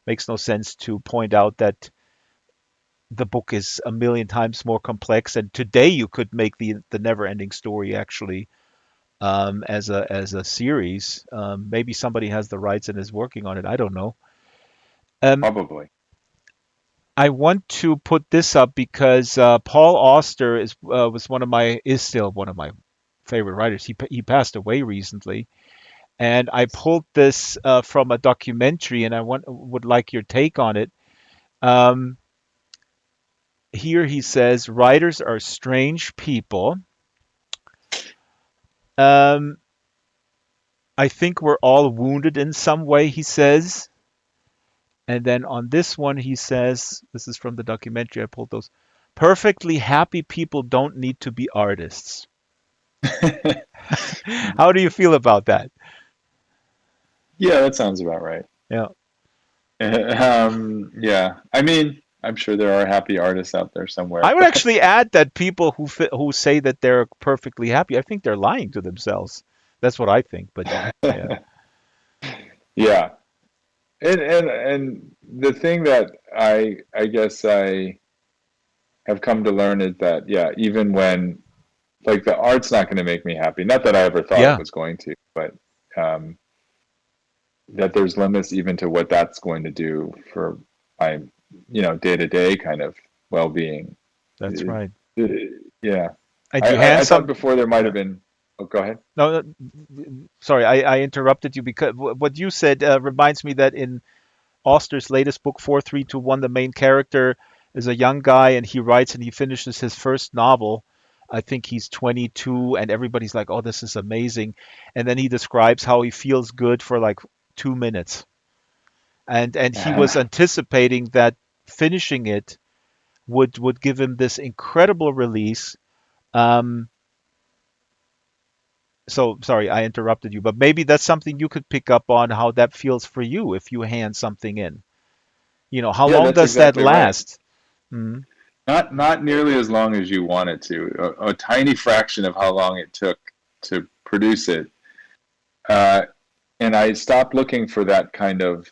makes no sense to point out that the book is a million times more complex. And today you could make the never-ending story actually, as a series. Maybe somebody has the rights and is working on it. I don't know. Um, Probably. I want to put this up because Paul Auster is still one of my favorite writers. He passed away recently, and I pulled this from a documentary, and would like your take on it. Um, Here he says, writers are strange people. Um, I think we're all wounded in some way, he says. And then on this one, he says, this is from the documentary, I pulled those. Perfectly happy people don't need to be artists. How do you feel about that? Yeah, that sounds about right. Yeah. Yeah. I mean, I'm sure there are happy artists out there I somewhere, would but actually add that people who say that they're perfectly happy, I think they're lying to themselves. That's what I think. But yeah, yeah. And the thing that I guess I have come to learn is that, yeah, even when, like, the art's not going to make me happy. Not that I ever thought it yeah, was going to, but um, that there's limits even to what that's going to do for my, day to day kind of well being. that's right. Yeah. And I, you I, hand I thought some. before there might Yeah. have been. Oh, go ahead. No, sorry, I interrupted you because what you said reminds me that in Auster's latest book, 4321, the main character is a young guy and he writes and he finishes his first novel. I think he's 22 and everybody's like, "Oh, this is amazing." And then he describes how he feels good for like 2 minutes. And he was anticipating that finishing it would give him this incredible release. Um, so sorry, I interrupted you, but maybe that's something you could pick up on how that feels for you if you hand something in. How Yeah, long that's does that exactly right. last? Mhm. Not nearly as long as you want it to. A tiny fraction of how long it took to produce it. Uh, and I stopped looking for that kind of,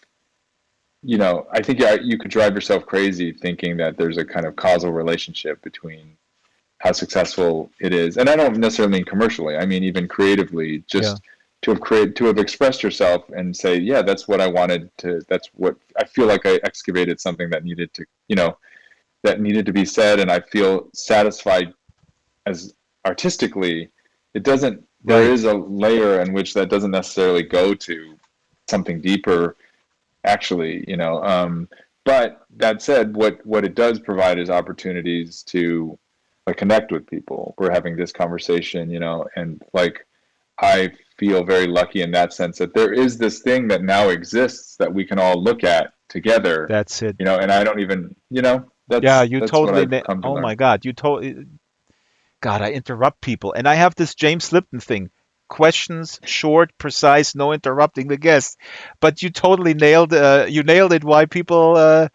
I think, yeah, you could drive yourself crazy thinking that there's a kind of causal relationship between how successful it is. And I don't necessarily mean commercially. I mean even creatively, Yeah, just to have expressed yourself and say, yeah, that's what I wanted to. That's what I feel like. I excavated something that needed to, that needed to be said, and I feel satisfied as artistically. It doesn't. There right. is a layer in which that doesn't necessarily go to something deeper, actually, but that said, what it does provide is opportunities to like connect with people. We're having this conversation, and like I feel very lucky in that sense that there is this thing that now exists that we can all look at together, That's it. and I don't even, Yeah, that's what I've come to oh learn. my God, you totally. God, I interrupt people, and I have this James Lipton thing. Questions short, precise, no interrupting the guest. But you nailed it. Why people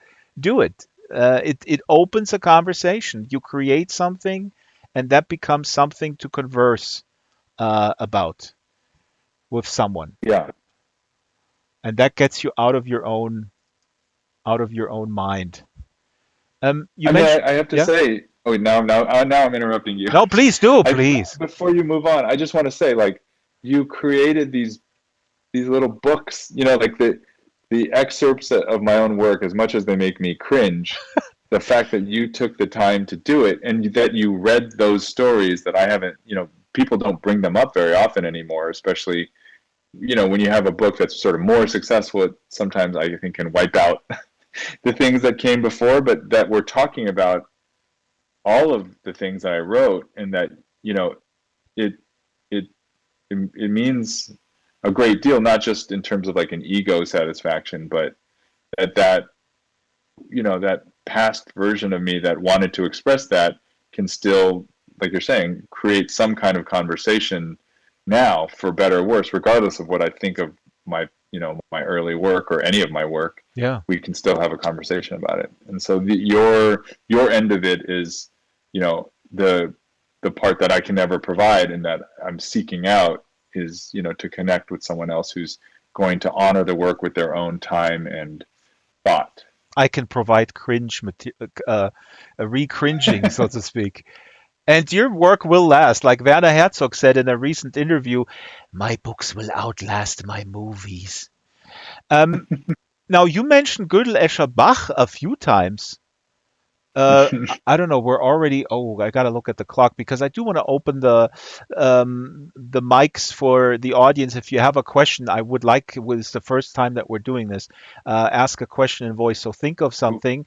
do it? It opens a conversation. You create something, and that becomes something to converse about with someone, Yeah. and that gets you out of your own mind. You I mean, mentioned, I have to yeah. say, oh, now I'm interrupting you. No, please do, I please. Before you move on, I just want to say, like, you created these little books, like the excerpts of my own work, as much as they make me cringe, the fact that you took the time to do it and that you read those stories that I haven't, people don't bring them up very often anymore, especially, when you have a book that's sort of more successful, it sometimes I think can wipe out the things that came before, but that we're talking about all of the things that I wrote, and that, it it it means a great deal, not just in terms of like an ego satisfaction, but that that past version of me that wanted to express that can still, like you're saying, create some kind of conversation now, for better or worse, regardless of what I think of my my early work or any of my work. Yeah. We can still have a conversation about it. And so your end of it is, the part that I can never provide and that I'm seeking out is, to connect with someone else who's going to honor the work with their own time and thought. I can provide a re-cringing, so to speak. And your work will last. Like Werner Herzog said in a recent interview, my books will outlast my movies. Um, Now, you mentioned Gödel Escher Bach a few times. I don't know. We're already. Oh, I gotta look at the clock because I do want to open the mics for the audience. If you have a question, I would like. It was the first time that we're doing this. Ask a question in voice. So think of something.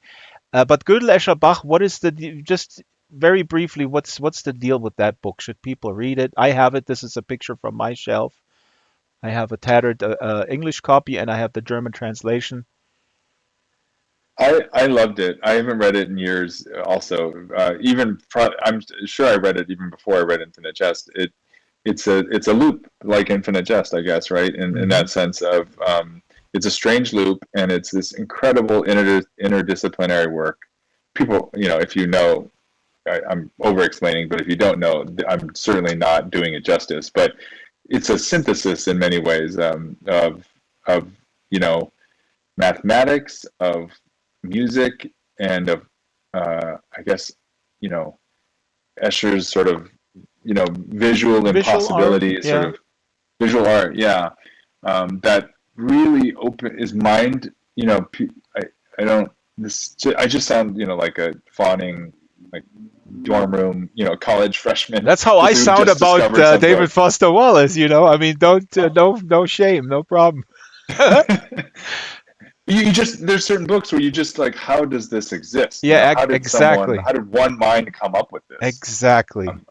But Gödel Escher Bach, what is just very briefly? What's the deal with that book? Should people read it? I have it. This is a picture from my shelf. I have a tattered English copy, and I have the German translation. I loved it. I haven't read it in years. Also, I'm sure I read it even before I read Infinite Jest. It's a loop like Infinite Jest, I guess, right? In Mhm. that sense of it's a strange loop, and it's this incredible interdisciplinary work. People, if you know, I'm over explaining, but if you don't know, I'm certainly not doing it justice. But it's a synthesis in many ways of mathematics, of music, and of I guess Escher's sort of visual Visual art, impossibility, sort yeah. of visual art, yeah, that really open is mind. I I don't this I just sound like a fawning like dorm room college freshman That's how I who sound just about discovered some David book. Foster Wallace. I mean, don't no shame, no problem. You just there's certain books where you just like, how does this exist? Yeah, How exactly, did one mind come up with this? exactly, Um,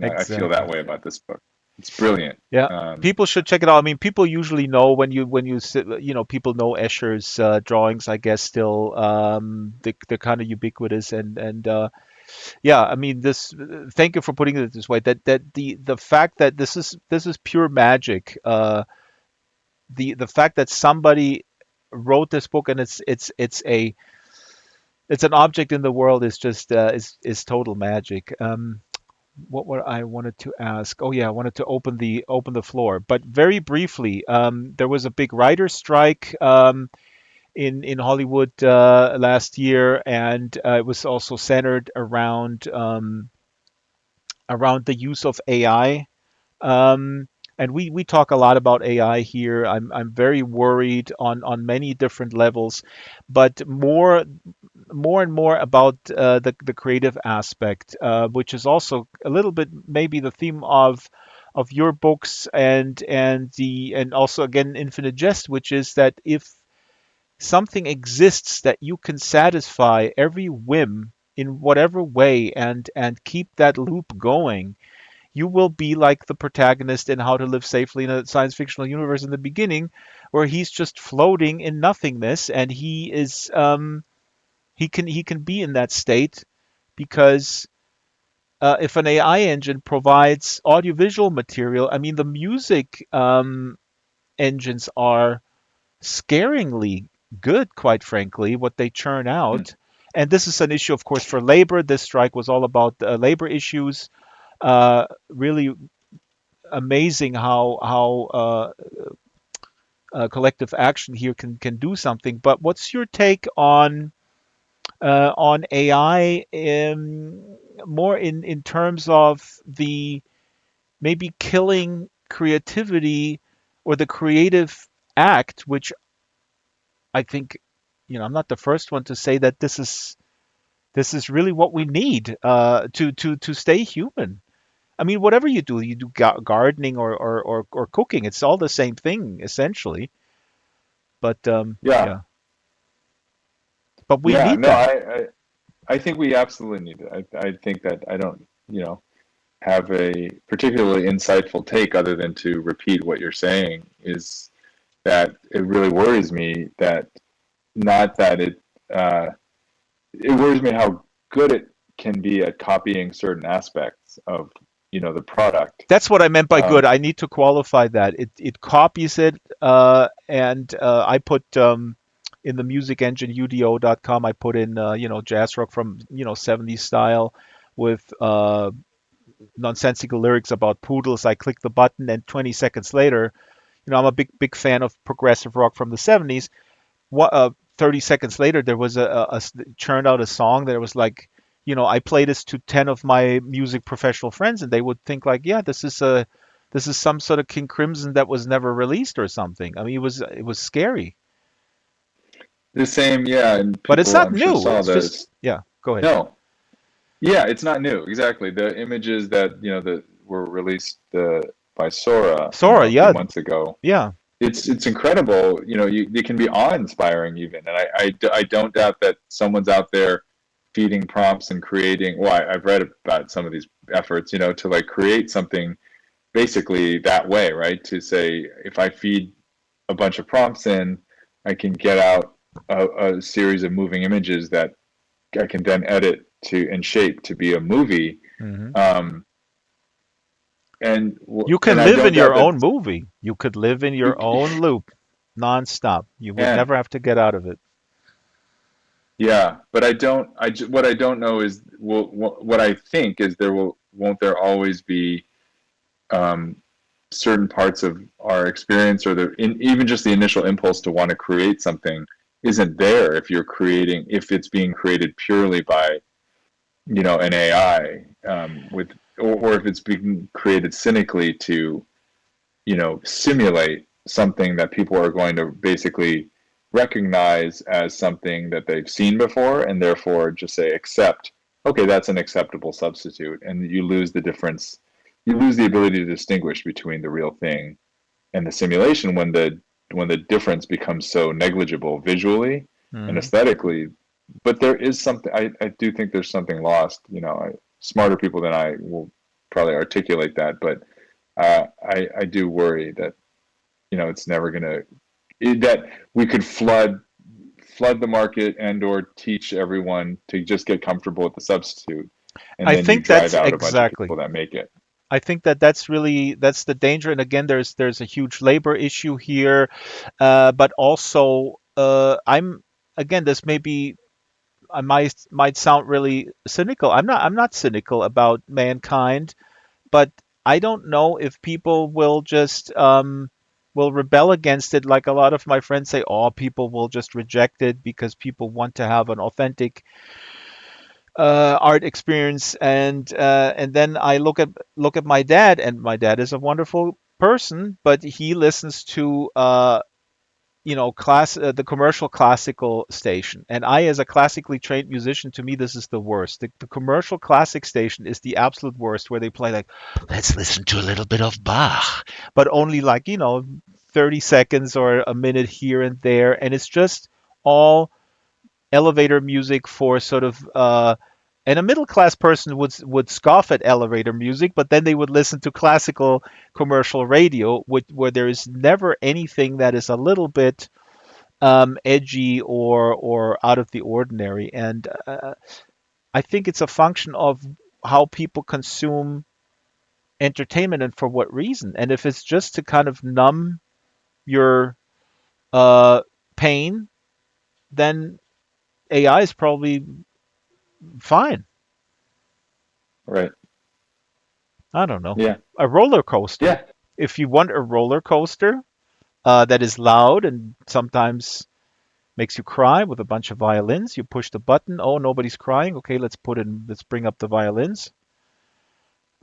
and I feel exactly. that way about this book. It's brilliant. Yeah, Um, people should check it out. I mean, people usually know when you sit, people know Escher's drawings. I guess still, they're kind of ubiquitous and yeah. I mean, this. Thank you for putting it this way. That the fact that this is pure magic. The fact that somebody wrote this book and it's an object in the world is just is total magic. What I wanted to ask? Oh yeah, I wanted to open the floor, but very briefly, there was a big writer strike in Hollywood last year, and it was also centered around the use of AI. And we talk a lot about AI here. I'm very worried on many different levels, but more and more about the creative aspect, which is also a little bit maybe the theme of your books and also again Infinite Jest, which is that if something exists that you can satisfy every whim in whatever way and keep that loop going, you will be like the protagonist in How to Live Safely in a Science Fictional Universe in the beginning, where he's just floating in nothingness, and he can be in that state because if an AI engine provides audiovisual material, I mean the music engines are scaringly good, quite frankly, what they churn Hmm. out. And this is an issue, of course, for labor. This strike was all about labor issues. Really amazing how collective action here can do something. But what's your take on AI, more in terms of the maybe killing creativity or the creative act, which I think, I'm not the first one to say that this is really what we need to stay human. I mean, whatever you do gardening or cooking, it's all the same thing essentially. But Yeah, yeah, but we yeah. need No, that. I think we absolutely need it. I think that I don't, have a particularly insightful take other than to repeat what you're saying is that it really worries me that not that it worries me how good it can be at copying certain aspects of, the product. That's what I meant by good. Um, I need to qualify that. It copies it, and I put in the music engine udo.com. I put in jazz rock from 70s style with nonsensical lyrics about poodles. I click the button, and 20 seconds later, I'm a big fan of progressive rock from the 70s. 30 seconds later, there was churned out a song that was like, I play this to 10 of my music professional friends, and they would think like, yeah, this is some sort of King Crimson that was never released or something. I mean, it was scary, the same, yeah, and but it's people not I'm sure new. saw It's just, this. yeah. Go ahead. No, yeah, it's not new. Exactly. The images that, that were released by Sora, Sora, a few yeah, months ago, yeah. it's incredible. It can be awe-inspiring even, and I don't doubt that someone's out there feeding prompts and creating. Well, I've read about some of these efforts, to like create something basically that way, right? To say if I feed a bunch of prompts in, I can get out a series of moving images that I can then edit to and shape to be a movie. hmm Um, and You and can I live don't in doubt your that own movie. You could live in you your own loop nonstop. You would can. never have to get out of it. Yeah, but I don't. What I don't know is what I think is won't there always be um, certain parts of our experience or even just the initial impulse to want to create something isn't there if it's being created purely by an AI or if it's being created cynically to simulate something that people are going to basically recognize as something that they've seen before and therefore just say accept, okay, that's an acceptable substitute, and you lose the difference. You lose the ability to distinguish between the real thing and the simulation when the difference becomes so negligible visually and hmm aesthetically. But there is something. I do think there's something lost. Smarter people than I will probably articulate that, but I do worry that it's never gonna that we could flood the market and or teach everyone to just get comfortable with the substitute, and I then you think drive that's out a bunch of exactly. people that make it. I think that's the danger. And again, there's a huge labor issue here, but also I'm again this may be I might sound really cynical. I'm not cynical about mankind, but I don't know if people will rebel against it like a lot of my friends say. Oh, people will just reject it because people want to have an authentic art experience, and then I look at my dad, and my dad is a wonderful person, but he listens to the commercial classical station. And I, as a classically trained musician, to me, this is the worst. The commercial classic station is the absolute worst, where they play like, let's listen to a little bit of Bach, but only like, 30 seconds or a minute here and there. And it's just all elevator music for sort of, and a middle class person would scoff at elevator music, but then they would listen to classical commercial radio, where there is never anything that is a little bit edgy or out of the ordinary. And I think it's a function of how people consume entertainment and for what reason. And if it's just to kind of numb your pain, then AI is probably fine. Right. I don't know. Yeah. A roller coaster. Yeah. If you want a roller coaster that is loud and sometimes makes you cry with a bunch of violins, you push the button. Oh, nobody's crying. Okay, let's bring up the violins.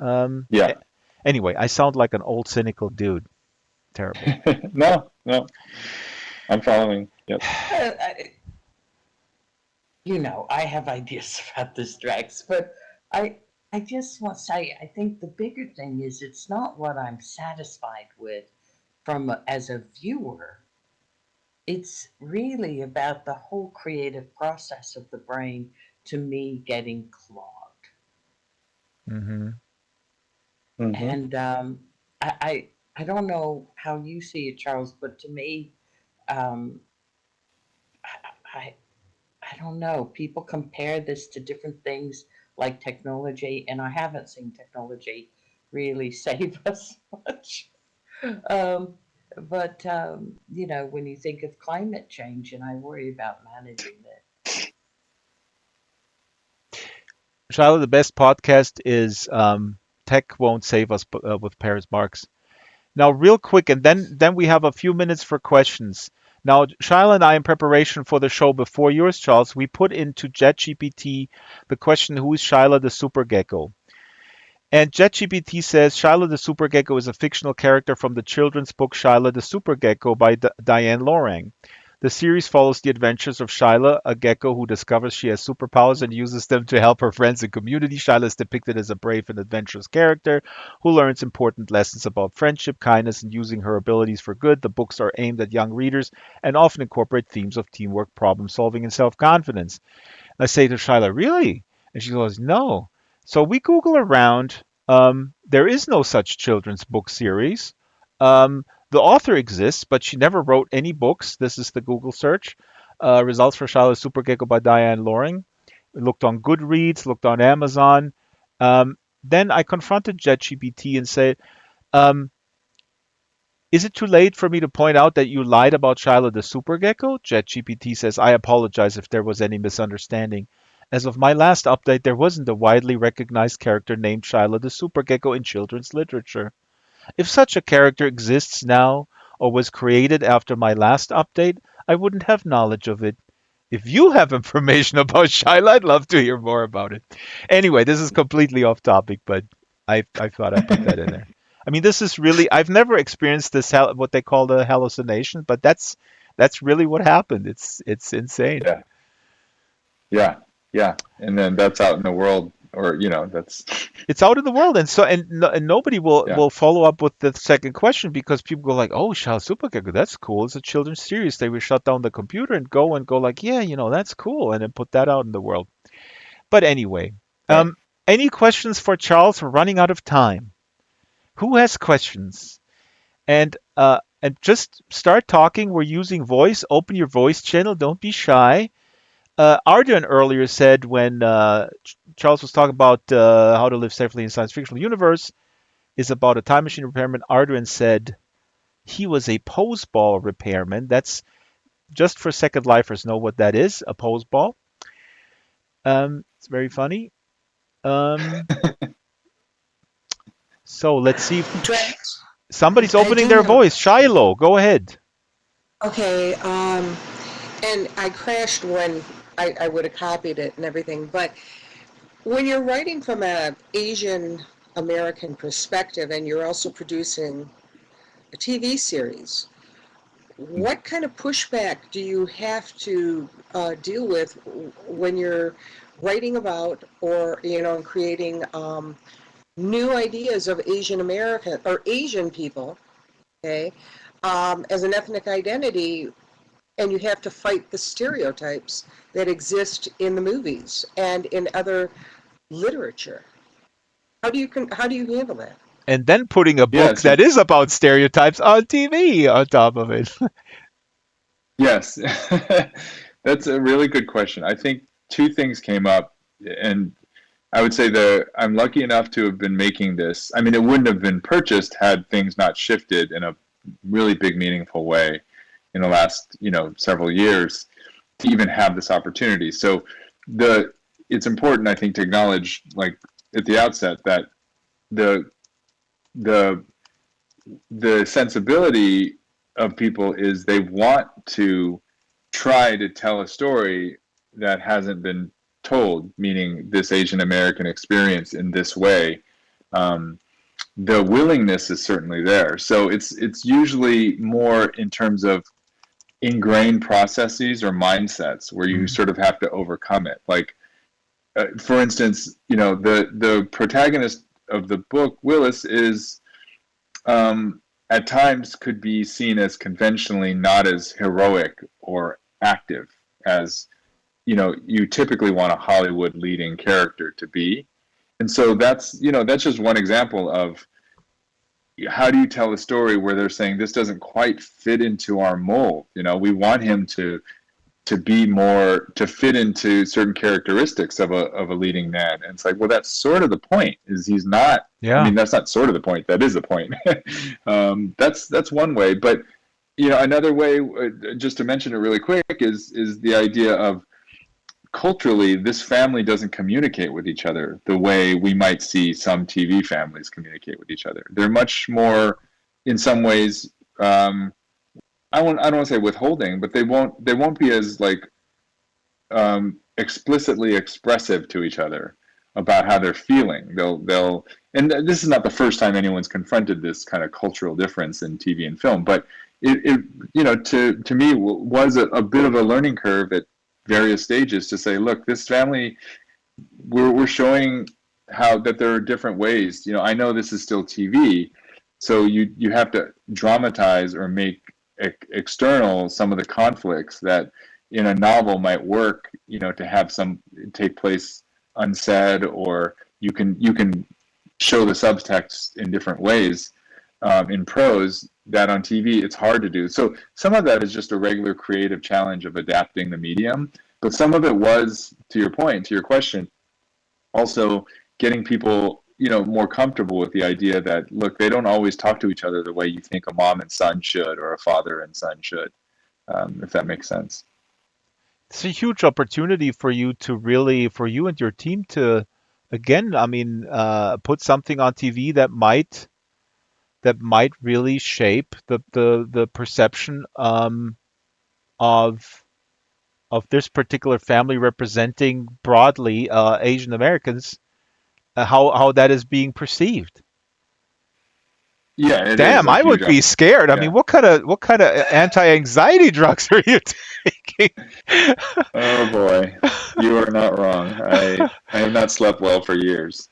Yeah. Anyway, I sound like an old cynical dude. Terrible. No, I'm following. Yep. I have ideas about this, Drax, but I just want to say, I think the bigger thing is it's not what I'm satisfied with as a viewer. It's really about the whole creative process of the brain, to me, getting clogged. Mm-hmm. Mm-hmm. And I don't know how you see it, Charles, but to me, um, I I don't know. People compare this to different things like technology, and I haven't seen technology really save us much. Um, but when you think of climate change, and I worry about managing it. Shiloh, the best podcast is Tech Won't Save Us with Paris Marx. Now, real quick, and then we have a few minutes for questions. Now, Shiloh and I, in preparation for the show before yours, Charles, we put into JetGPT the question, who is Shiloh the Super Gecko? And JetGPT says Shiloh the Super Gecko is a fictional character from the children's book Shiloh the Super Gecko by Diane Lorang. The series follows the adventures of Shiloh, a gecko who discovers she has superpowers and uses them to help her friends and community. Shiloh is depicted as a brave and adventurous character who learns important lessons about friendship, kindness, and using her abilities for good. The books are aimed at young readers and often incorporate themes of teamwork, problem solving, and self-confidence. I say to Shiloh, really? And she goes, no. So we Google around. There is no such children's book series. The author exists, but she never wrote any books. This is the Google search. Results for Shiloh Super Gecko by Diane Loring. Looked on Goodreads, looked on Amazon. Then I confronted JetGPT and said, is it too late for me to point out that you lied about Shiloh the Super Gecko? JetGPT says, I apologize if there was any misunderstanding. As of my last update, there wasn't a widely recognized character named Shiloh the Super Gecko in children's literature. If such a character exists now or was created after my last update, I wouldn't have knowledge of it. If you have information about Shiloh, I'd love to hear more about it. Anyway, this is completely off topic, but I thought I'd put that in there. I mean, this is really, I've never experienced this, what they call the hallucination, but that's really what happened. It's insane. Yeah. And then that's out in the world, or that's it's out in the world, and nobody will follow up with the second question, because people go like, oh, Shiloh Super Gecko, that's cool. It's a children's series. They will shut down the computer and go like, yeah, that's cool, and then put that out in the world. But anyway, any questions for Charles? We're running out of time. Who has questions? And just start talking. We're using voice. Open your voice channel. Don't be shy. Arjun earlier said, when Charles was talking about how to live safely in science fictional universe is about a time machine repairman, Arjun said he was a pose ball repairman. That's just for Second Lifers know what that is, a pose ball. It's very funny. So let's see if Drax, somebody's I opening do their have- voice. Shiloh, go ahead. Okay, and I crashed when I would have copied it and everything, but when you're writing from an Asian American perspective and you're also producing a TV series, what kind of pushback do you have to deal with when you're writing about or creating new ideas of Asian American or Asian people, okay, as an ethnic identity, and you have to fight the stereotypes that exist in the movies and in other literature? How do you handle that? And then putting a Yeah, book that is about stereotypes on TV on top of it. yes. That's a really good question. I think two things came up, and I would say that I'm lucky enough to have been making this. I mean, it wouldn't have been purchased had things not shifted in a really big, meaningful way in the last, several years to even have this opportunity. So it's important, I think, to acknowledge, like at the outset, that the the the sensibility of people is they want to try to tell a story that hasn't been told, meaning this Asian American experience in this way. Um, the willingness is certainly there. So it's usually more in terms of ingrained processes or mindsets where you sort of have to overcome it. Like, for instance, the protagonist of the book, Willis, is at times could be seen as conventionally not as heroic or active as you typically want a Hollywood leading character to be. And so that's just one example of how do you tell a story where they're saying this doesn't quite fit into our mold. We want him to be more, to fit into certain characteristics of a leading man. And it's like, well, that's sort of the point, is he's not. Yeah. I mean, that's not sort of the point, that is the point. That's one way. But another way, just to mention it really quick, is the idea of, culturally, this family doesn't communicate with each other the way we might see some TV families communicate with each other. They're much more, in some ways, I don't want to say withholding, but they won't be as explicitly expressive to each other about how they're feeling. They'll and this is not the first time anyone's confronted this kind of cultural difference in TV and film, but it to me was a bit of a learning curve at various stages to say, look, this family, we're showing how that there are different ways. I know this is still TV, so you have to dramatize or make external some of the conflicts that in a novel might work, to have some take place unsaid, or you can show the subtext in different ways in prose that on TV it's hard to do. So some of that is just a regular creative challenge of adapting the medium, but some of it was, to your point, to your question, also getting people more comfortable with the idea that, look, they don't always talk to each other the way you think a mom and son should, or a father and son should, if that makes sense. It's a huge opportunity for you and your team to, again, I mean, put something on TV that might really shape the perception of this particular family representing broadly Asian Americans, how that is being perceived. Yeah, it is Damn, a I would huge be scared. I yeah. mean, what kind of anti-anxiety drugs are you taking? Oh boy, you are not wrong. I have not slept well for years.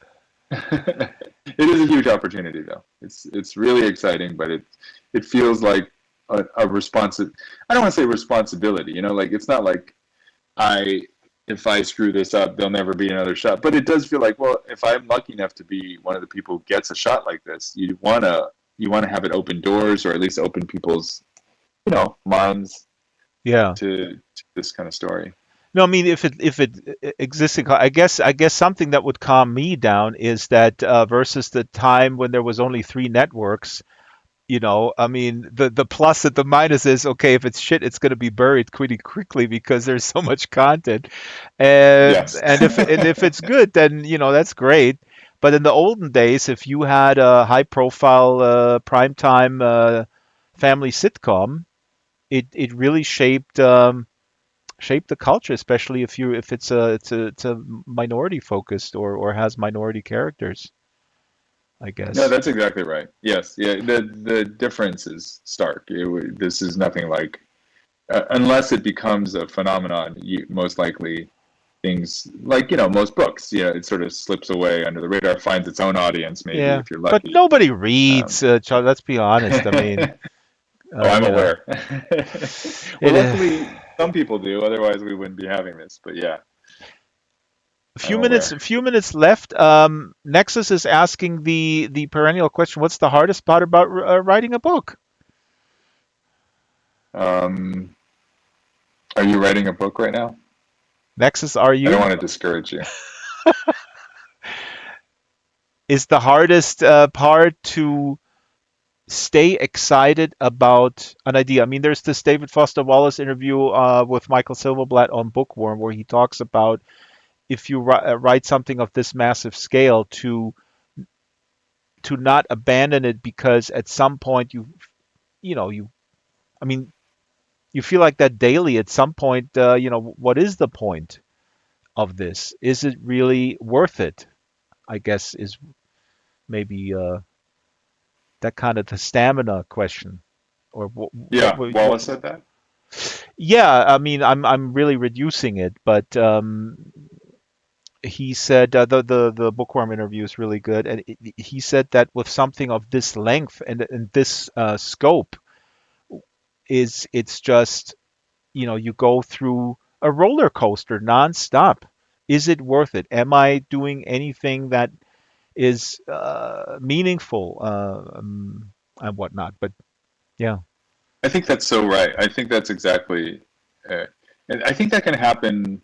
It is a huge opportunity, though. It's really exciting, but it feels like a responsi. I don't want to say responsibility. Like, it's not like if I screw this up, there'll never be another shot. But it does feel like, well, if I'm lucky enough to be one of the people who gets a shot like this, you want to have it open doors, or at least open people's minds Yeah. to this kind of story. No, I mean, if it existing, I guess something that would calm me down is that versus the time when there was only 3 networks. I mean, the plus and the minus is, okay, if it's shit, it's going to be buried pretty quickly because there's so much content, and Yes. if it's good, then that's great. But in the olden days, if you had a high profile primetime family sitcom, it really shaped the culture, especially if it's a minority focused or has minority characters. I No, guess. that's exactly right. Yes, yeah. The difference is stark. This is nothing like, unless it becomes a phenomenon. Most likely, things like most books. Yeah, it sort of slips away under the radar, finds its own audience, maybe Yeah, if you're but lucky. nobody Um, reads, Charles. Let's be honest. I mean, oh, I'm you know, aware. Well, it. luckily, some people do. Otherwise, we wouldn't be having this. But yeah, I'm A aware. few minutes left. Nexus is asking the perennial question: what's the hardest part about writing a book? Um, are you writing a book right now? Nexus, are I don't you? want to discourage you. Is the hardest part to stay excited about an idea? I mean, there's this David Foster Wallace interview with Michael Silverblatt on Bookworm where he talks about if you write something of this massive scale to not abandon it because at some point you know you I mean you feel like that daily at some point what is the point of this? Is it really worth it? I guess is maybe that kind of the stamina question or Yeah, Wallace said that. yeah, I mean I'm really reducing it, but he said the bookworm interview is really good, and he said that with something of this length and this scope, it's just you go through a roller coaster nonstop. Is it worth it? Am I doing anything that is meaningful and whatnot? But yeah, I think that's so right. I think that's exactly, uh, and I think that can happen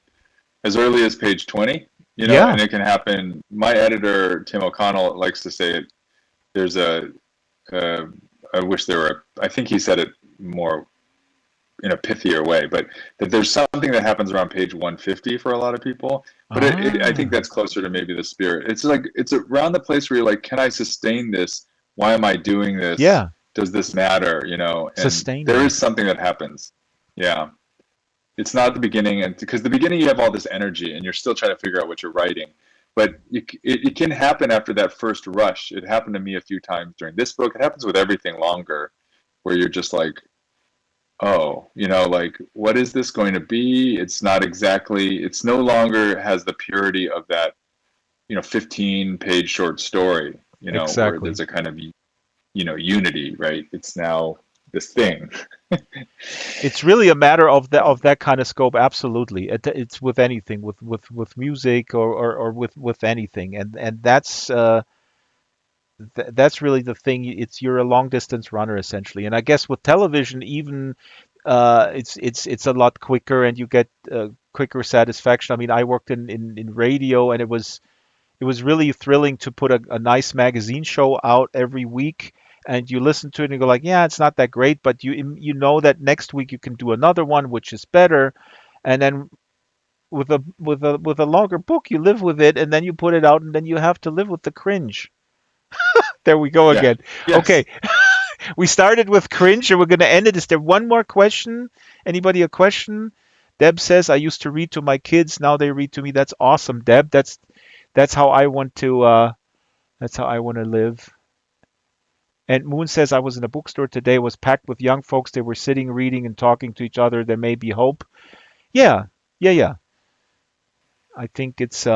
as early as page 20, yeah, and it can happen. My editor, Tim O'Connell, likes to say it. There's uh, I wish there were, I think he said it more in a pithier way, but that there's something that happens around page 150 for a lot of people. But I think ah, that's closer to maybe the spirit. It's like, it's around the place where you're like, can I sustain this? Why am I doing this? yeah, Does this matter? And there sustainment. is something that happens. Yeah. It's not the beginning, and because the beginning you have all this energy and you're still trying to figure out what you're writing, but it can happen after that first rush. It happened to me a few times during this book. It happens with everything longer, where you're just like, oh, like, what is this going to be? It's not exactly, it's no longer has the purity of that 15-page short story, where Exactly. there's a kind of unity, right? It's now this thing. It's really a matter of that kind of scope. Absolutely, it's with anything, with music or with anything, and that's really the thing. It's you're a long distance runner essentially, and I guess with television even it's a lot quicker, and you get quicker satisfaction. I mean, I worked in radio, and it was really thrilling to put a nice magazine show out every week, and you listen to it and you go like, yeah, it's not that great, but you know that next week you can do another one which is better, and then with a longer book you live with it, and then you put it out, and then you have to live with the cringe. There we go Yeah. again. Yes. Okay, we started with cringe and we're going to end it. Is there one more question? Anybody a question? Deb says, I used to read to my kids, now they read to me. That's awesome, Deb. That's how I want to live. And Moon says, I was in a bookstore today, it was packed with young folks. They were sitting, reading, and talking to each other. There may be hope. Yeah, yeah. I think it's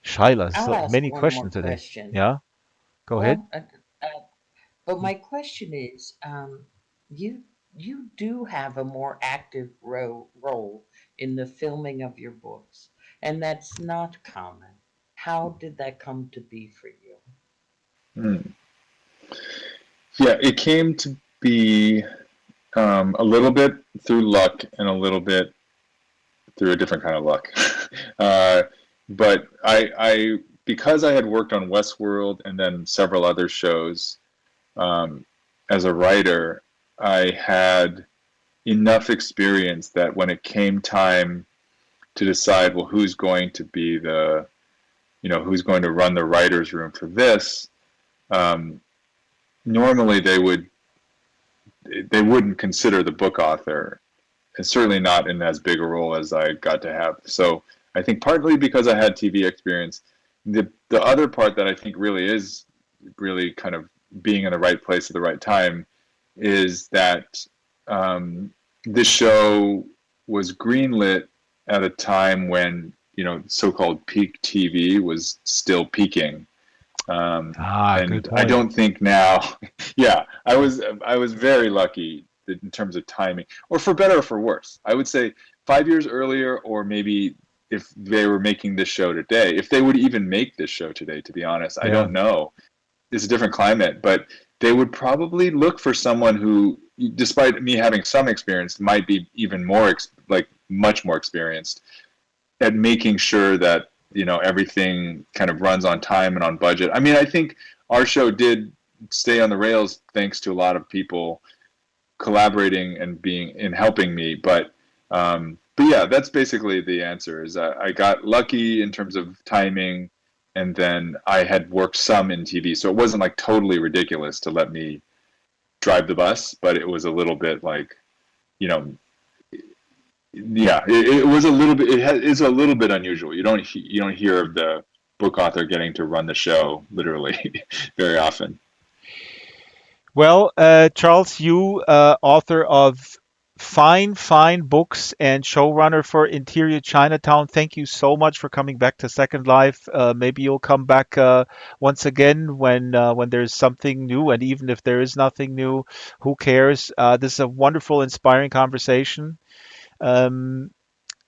Shyla. I'll So ask many one more questions today. question. Yeah, go ahead. Well, but my question is, you you do have a more active role in the filming of your books, and that's not common. How did that come to be for you? Hmm. Yeah, it came to be a little bit through luck and a little bit through a different kind of luck. uh, but because I had worked on Westworld and then several other shows um, as a writer, I had enough experience that when it came time to decide, well, who's going to be who's going to run the writer's room for this, um, normally they wouldn't consider the book author, and certainly not in as big a role as I got to have. So I think partly because I had TV experience, the the other part that I think really is really kind of being in the right place at the right time is that this show was greenlit at a time when, you know, so-called peak TV was still peaking. Good And I point. don't think now, yeah, I was very lucky in terms of timing, or for better or for worse. I would say 5 years earlier, or maybe if they were making this show today, if they would even make this show today, to be honest, I Yeah. don't know. It's a different climate, but they would probably look for someone who, despite me having some experience, might be even more, like much more experienced at making sure that, you know, everything kind of runs on time and on budget. I mean, I think our show did stay on the rails thanks to a lot of people collaborating and helping me. But yeah, that's basically the answer. Is I got lucky in terms of timing, and then I had worked some in TV, so it wasn't like totally ridiculous to let me drive the bus, but it was a little bit like, you know, yeah, it was a little bit. It's a little bit unusual. You don't hear of the book author getting to run the show literally very often. Well, Charles, you, author of fine books and showrunner for Interior Chinatown, thank you so much for coming back to Second Life. Maybe you'll come back once again when there's something new, and even if there is nothing new, who cares? This is a wonderful, inspiring conversation. Um,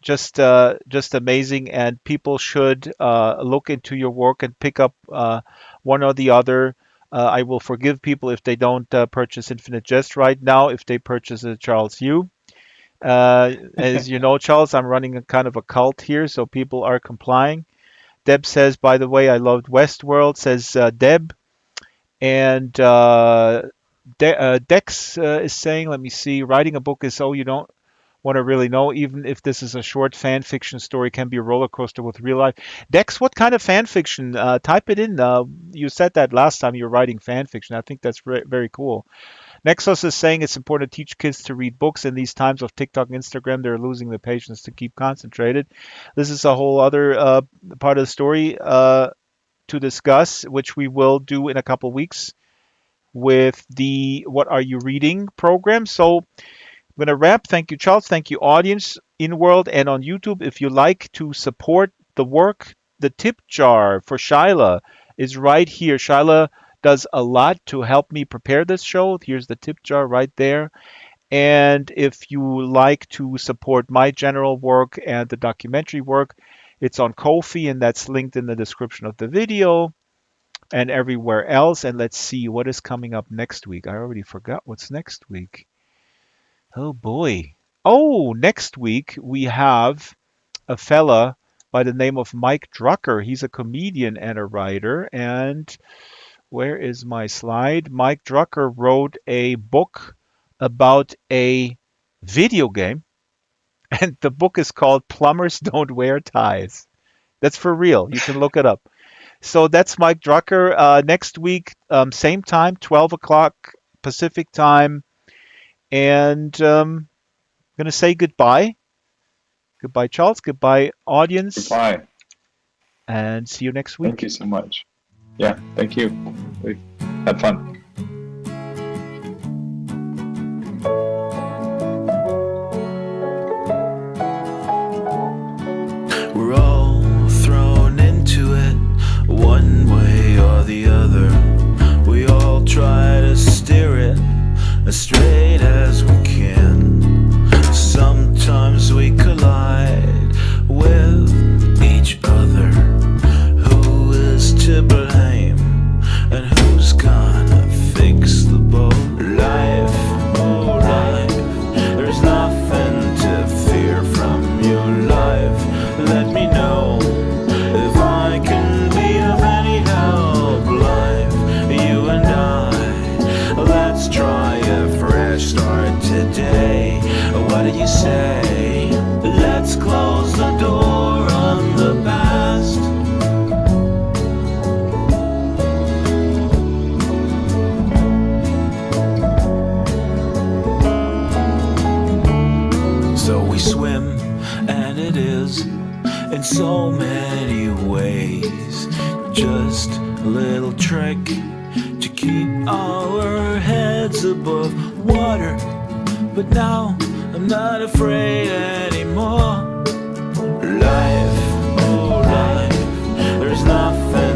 just amazing, and people should look into your work and pick up one or the other. I will forgive people if they don't purchase Infinite Jest right now, if they purchase a Charles Yu. As you know, Charles, I'm running a kind of a cult here, so people are complying. Deb says, by the way, I loved Westworld, says Deb. And Dex is saying, let me see, writing a book is you don't want to really know, even if this is a short fan fiction story, can be a roller coaster with real life. Dex, what kind of fan fiction? Type it in. You said that last time you were writing fan fiction. I think that's very cool. Nexus is saying it's important to teach kids to read books. In these times of TikTok and Instagram, they're losing the patience to keep concentrated. This is a whole other part of the story to discuss, which we will do in a couple weeks with the What Are You Reading program. So I'm going to wrap. Thank you, Charles. Thank you, audience in world and on YouTube. If you like to support the work, the tip jar for Shyla is right here. Shyla does a lot to help me prepare this show. Here's the tip jar right there. And if you like to support my general work and the documentary work, it's on Ko-fi, and that's linked in the description of the video and everywhere else. And let's see what is coming up next week. I already forgot what's next week. Oh boy. Oh, next week we have a fella by the name of Mike Drucker. He's a comedian and a writer. And where is my slide? Mike Drucker wrote a book about a video game. And the book is called Plumbers Don't Wear Ties. That's for real. You can look it up. So that's Mike Drucker. Next week, same time, 12 o'clock Pacific time. And I'm going to say goodbye. Goodbye, Charles. Goodbye, audience. Goodbye. And see you next week. Thank you so much. Yeah, thank you. We had fun. We're all thrown into it, one way or the other. We all try to steer it as straight as we can. Sometimes we collide with each other. Who is to blame, and who's gonna fix the boat? Life, oh life, there's nothing to fear from your life. Let me know if I can be of any help. Life, you and I, let's try a fresh start today. What do you say? Let's close the door on the past. So we swim, and it is in so many ways just just a little trick to keep our heads above water. But now I'm not afraid anymore. Life, oh life, there's nothing